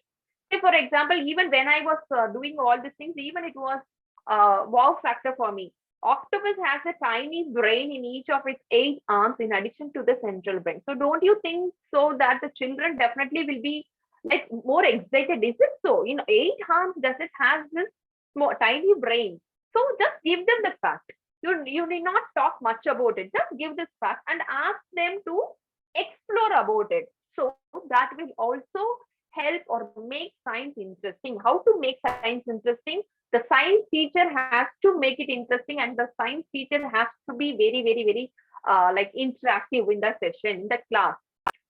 Say, for example, even when I was doing all these things, even it was wow factor for me. Octopus has a tiny brain in each of its 8 arms in addition to the central brain. So don't you think so that the children definitely will be like more excited? Is it so? 8 arms, does it have this small, tiny brain? So just give them the fact. You need not talk much about it. Just give this fact and ask them to explore about it. So that will also help or make science interesting. How to make science interesting? The science teacher has to make it interesting, and the science teacher has to be very, very, very like interactive in the session, in the class.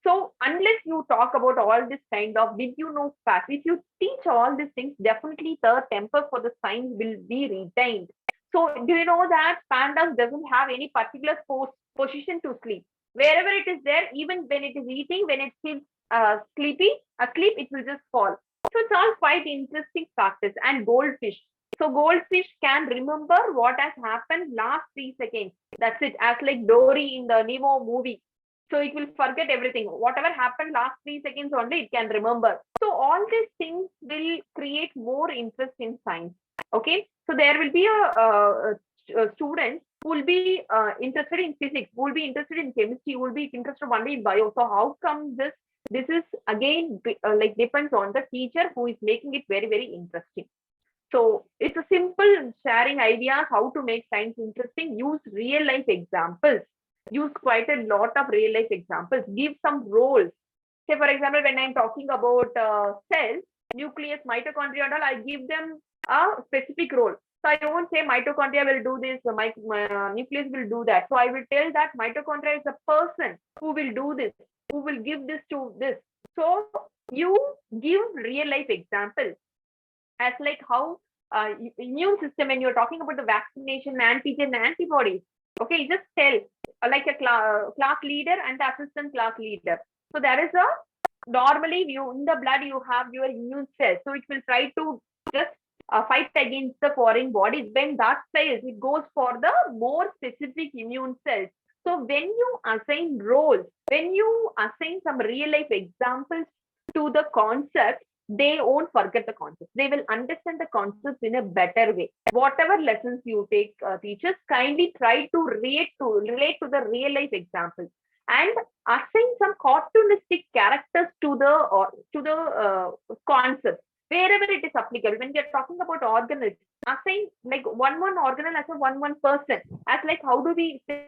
So unless you talk about all this kind of, did you know facts, if you teach all these things, definitely the temper for the science will be retained. So do you know that pandas doesn't have any particular position to sleep? Wherever it is there, even when it is eating, when it feels asleep, it will just fall. So it's all quite interesting factors. And goldfish. So goldfish can remember what has happened last 3 seconds. That's it. As like Dory in the Nemo movie. So it will forget everything. Whatever happened last 3 seconds only, it can remember. So all these things will create more interest in science. Okay. So there will be a student who will be interested in physics, who will be interested in chemistry, who will be interested only in bio. So how come this? This is again like depends on the teacher who is making it very, very interesting. So it's a simple sharing ideas how to make science interesting. Use real life examples. Use quite a lot of real life examples. Give some roles. Say for example, when I'm talking about cells, nucleus, mitochondria and all, I give them a specific role. So I won't say mitochondria will do this, my nucleus will do that. So I will tell that mitochondria is a person who will do this, who will give this to this. So you give real life examples as like how immune system, when you're talking about the vaccination, antigen, antibodies, okay, just tell like a class leader and the assistant class leader. So there is a, normally you in the blood you have your immune cells, so it will try to just fight against the foreign bodies. When that fails, it goes for the more specific immune cells. So when you assign roles, when you assign some real life examples to the concept, they won't forget the concepts. They will understand the concepts in a better way. Whatever lessons you take, teachers, kindly try to relate to the real life examples and assign some cartoonistic characters to the concept wherever it is applicable. When we are talking about organelles, assign like one organelle as a one person, as like how do we say,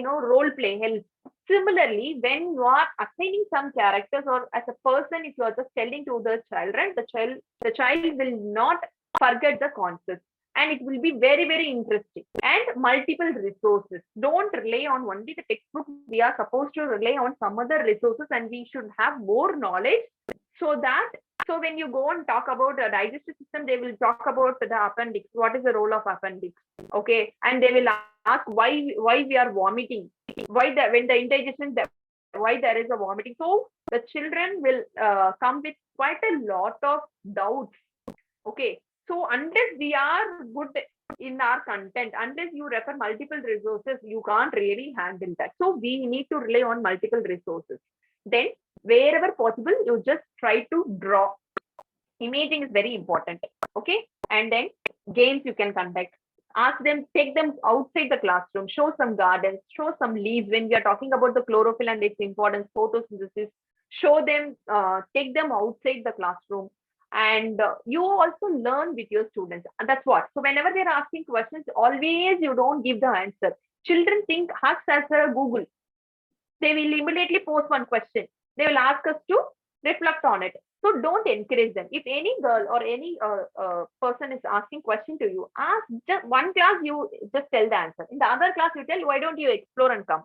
role play helps. Similarly, when you are assigning some characters or as a person, if you are just telling to the child, right, the child will not forget the concept and it will be very, very interesting. And multiple resources. Don't rely on only the textbook. We are supposed to rely on some other resources and we should have more knowledge so that, so when you go and talk about the digestive system, they will talk about the appendix. What is the role of appendix? Okay. And they will ask why we are vomiting, why the when the indigestion, why there is a vomiting. So the children will come with quite a lot of doubts. Okay. So unless we are good in our content, unless you refer multiple resources, you can't really handle that. So we need to rely on multiple resources. Then wherever possible, you just try to draw. Imaging is very important. Okay. And then games you can conduct. Ask them, take them outside the classroom, show some gardens, show some leaves. When we are talking about the chlorophyll and its importance, photosynthesis, show them, take them outside the classroom. And you also learn with your students. And that's what. So whenever they're asking questions, always you don't give the answer. Children think us as a Google. They will immediately post one question. They will ask us to reflect on it. So don't encourage them. If any girl or any person is asking question to you, ask just one class, you just tell the answer. In the other class, you tell, why don't you explore and come?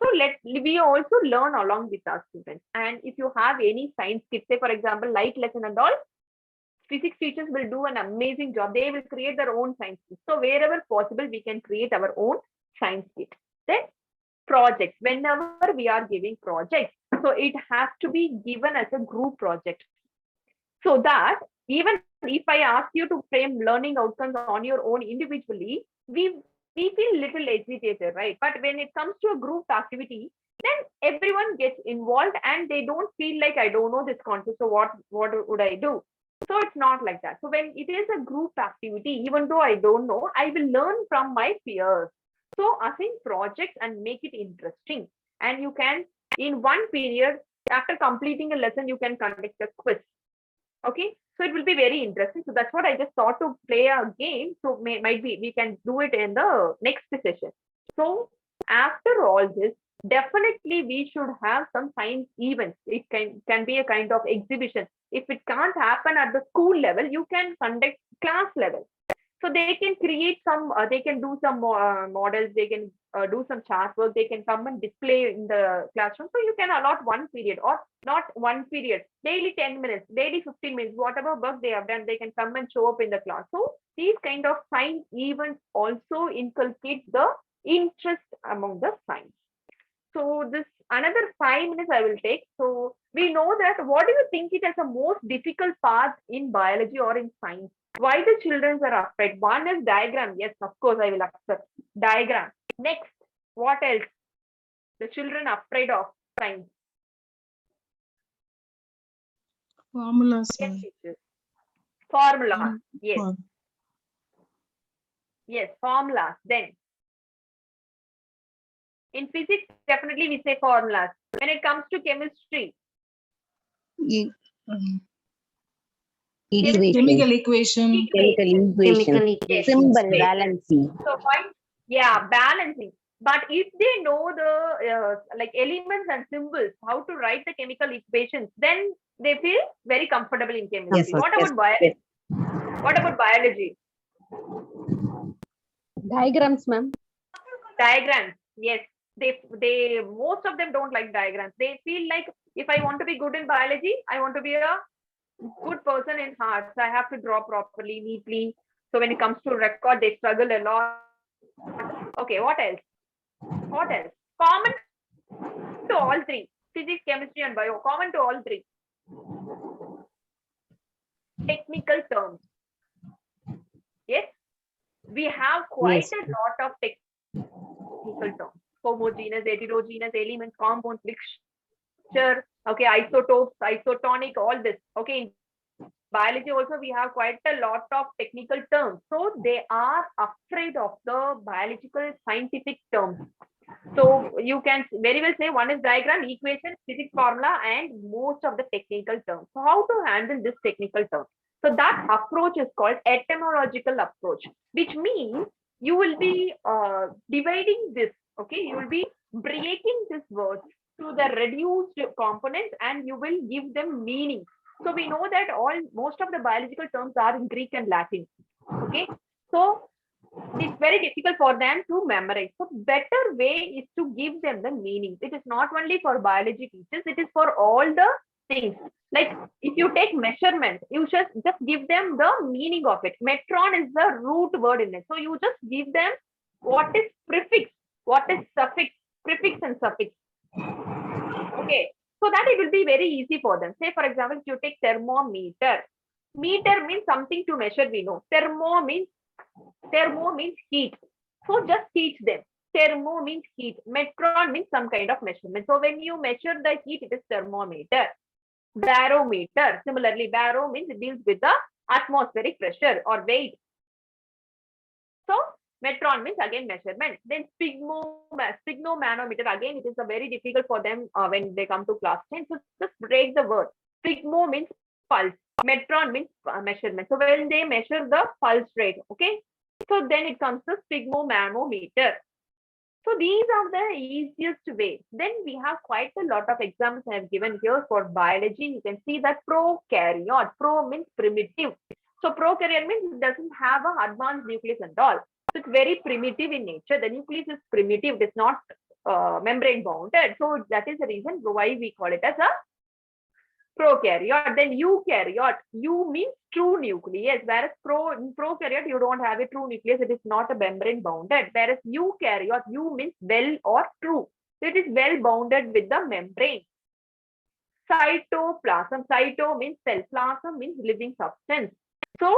So we also learn along with our students. And if you have any science tips, say for example, light lesson and all, physics teachers will do an amazing job. They will create their own science kit. So wherever possible, we can create our own science kit. Then projects. Whenever we are giving projects, so it has to be given as a group project. So that even if I ask you to frame learning outcomes on your own individually, we feel little hesitated, right? But when it comes to a group activity, then everyone gets involved and they don't feel like, I don't know this concept, so what would I do? So it's not like that. So when it is a group activity, even though I don't know, I will learn from my peers. So assign projects and make it interesting. And you can, in one period, after completing a lesson, you can conduct a quiz. Okay, so it will be very interesting. So that's what I just thought to play a game. So might be we can do it in the next session. So after all this, definitely we should have some science events. It can be a kind of exhibition. If it can't happen at the school level, you can conduct class level. So they can create some, they can do some models, they can do some chart work, they can come and display in the classroom. So you can allot one period or not one period, daily 10 minutes, daily 15 minutes, whatever work they have done, they can come and show up in the class. So these kind of science events also inculcate the interest among the science. So this another 5 minutes I will take. So we know that what do you think it as the most difficult part in biology or in science? Why the children are afraid? One is diagram. Yes, of course, I will accept. Diagram. Next, what else? The children afraid of science. Formulas. Yes, teacher. Formula. Yes. For- Yes, formulas. Then, in physics, definitely we say formulas. When it comes to chemistry, e- um, Equation, Chemical equation. chemical equation, Chemical equations. symbol, Yes. valency. So why? Yeah, balancing. But if they know the like elements and symbols, how to write the chemical equations, then they feel very comfortable in chemistry. Yes, What yes, about biology? What about biology? Diagrams, ma'am. Diagrams. Yes. They most of them don't like diagrams. They feel like if I want to be good in biology, I want to be a good person in heart. So I have to draw properly, neatly. So when it comes to record, they struggle a lot. Okay, what else? What else? Common to all three. Physics, chemistry, and bio. Common to all three. Technical terms. Yes. We have quite Yes. a lot of technical terms. Homogeneous, heterogeneous, elements, compounds, mixture, okay, isotopes, isotonic, all this. Okay, in biology also we have quite a lot of technical terms. So they are afraid of the biological scientific terms. So you can very well say one is diagram, equation, physics formula, and most of the technical terms. So how to handle this technical term? So that approach is called etymological approach, which means you will be dividing this. Okay, you will be breaking this word to the reduced components, and you will give them meaning. So we know that most of the biological terms are in Greek and Latin. Okay, so it's very difficult for them to memorize. So better way is to give them the meaning. It is not only for biology teachers, it is for all the things. Like if you take measurement, you just give them the meaning of it. Metron is the root word in it. So you just give them what is prefix, what is suffix, prefix and suffix. Okay. So that it will be very easy for them. Say, for example, if you take thermometer. Meter means something to measure, we know. Thermo means heat. So just teach them. Thermo means heat. Metron means some kind of measurement. So when you measure the heat, it is thermometer. Barometer. Similarly, baro means it deals with the atmospheric pressure or weight. So metron means again measurement. Then sphygmomanometer, again it is a very difficult for them when they come to class 10. So just break the word. Sphygmo means pulse. Metron means measurement. So when they measure the pulse rate, okay. So then it comes to sphygmomanometer. So these are the easiest way. Then we have quite a lot of examples I have given here for biology. You can see that prokaryote. Pro means primitive. So prokaryote means it doesn't have an advanced nucleus and all. So it's very primitive in nature. The nucleus is primitive. It is not membrane bounded. So that is the reason why we call it as a prokaryote. Then eukaryote. Eu means true nucleus, whereas prokaryote you don't have a true nucleus. It is not a membrane bounded. Whereas eukaryote, eu means well or true. So it is well bounded with the membrane. Cytoplasm. Cyto means cell. Plasm means living substance. So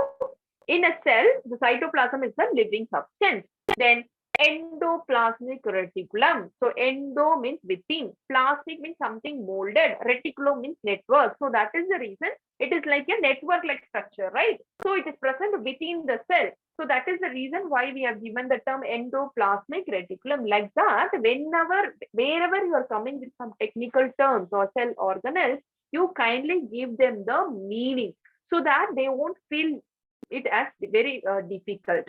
in a cell, the cytoplasm is the living substance. Then endoplasmic reticulum. So endo means within. Plastic means something molded. Reticulum means network. So that is the reason it is like a network-like structure, right? So it is present within the cell. So that is the reason why we have given the term endoplasmic reticulum. Like that, wherever you are coming with some technical terms or cell organelles, you kindly give them the meaning so that they won't feel it as very difficult.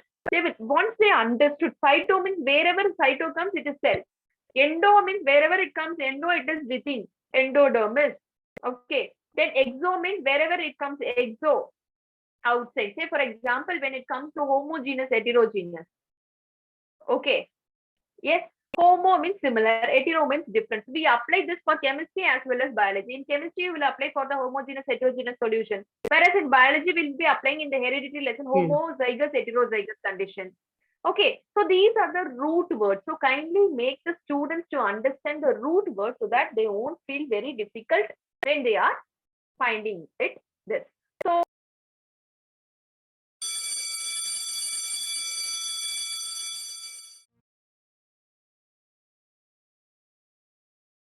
Once they understood, cyto means wherever cyto comes, it is cell. Endo means wherever it comes, endo, it is within, endodermis. Okay. Then exo means wherever it comes, exo, outside. Say, for example, when it comes to homogeneous, heterogeneous. Okay. Yes. Homo means similar, hetero means different. We apply this for chemistry as well as biology. In chemistry, you will apply for the homogeneous, heterogeneous solution. Whereas in biology, we'll be applying in the heredity lesson homozygous, heterozygous condition. Okay, so these are the root words. So kindly make the students to understand the root words so that they won't feel very difficult when they are finding it this. So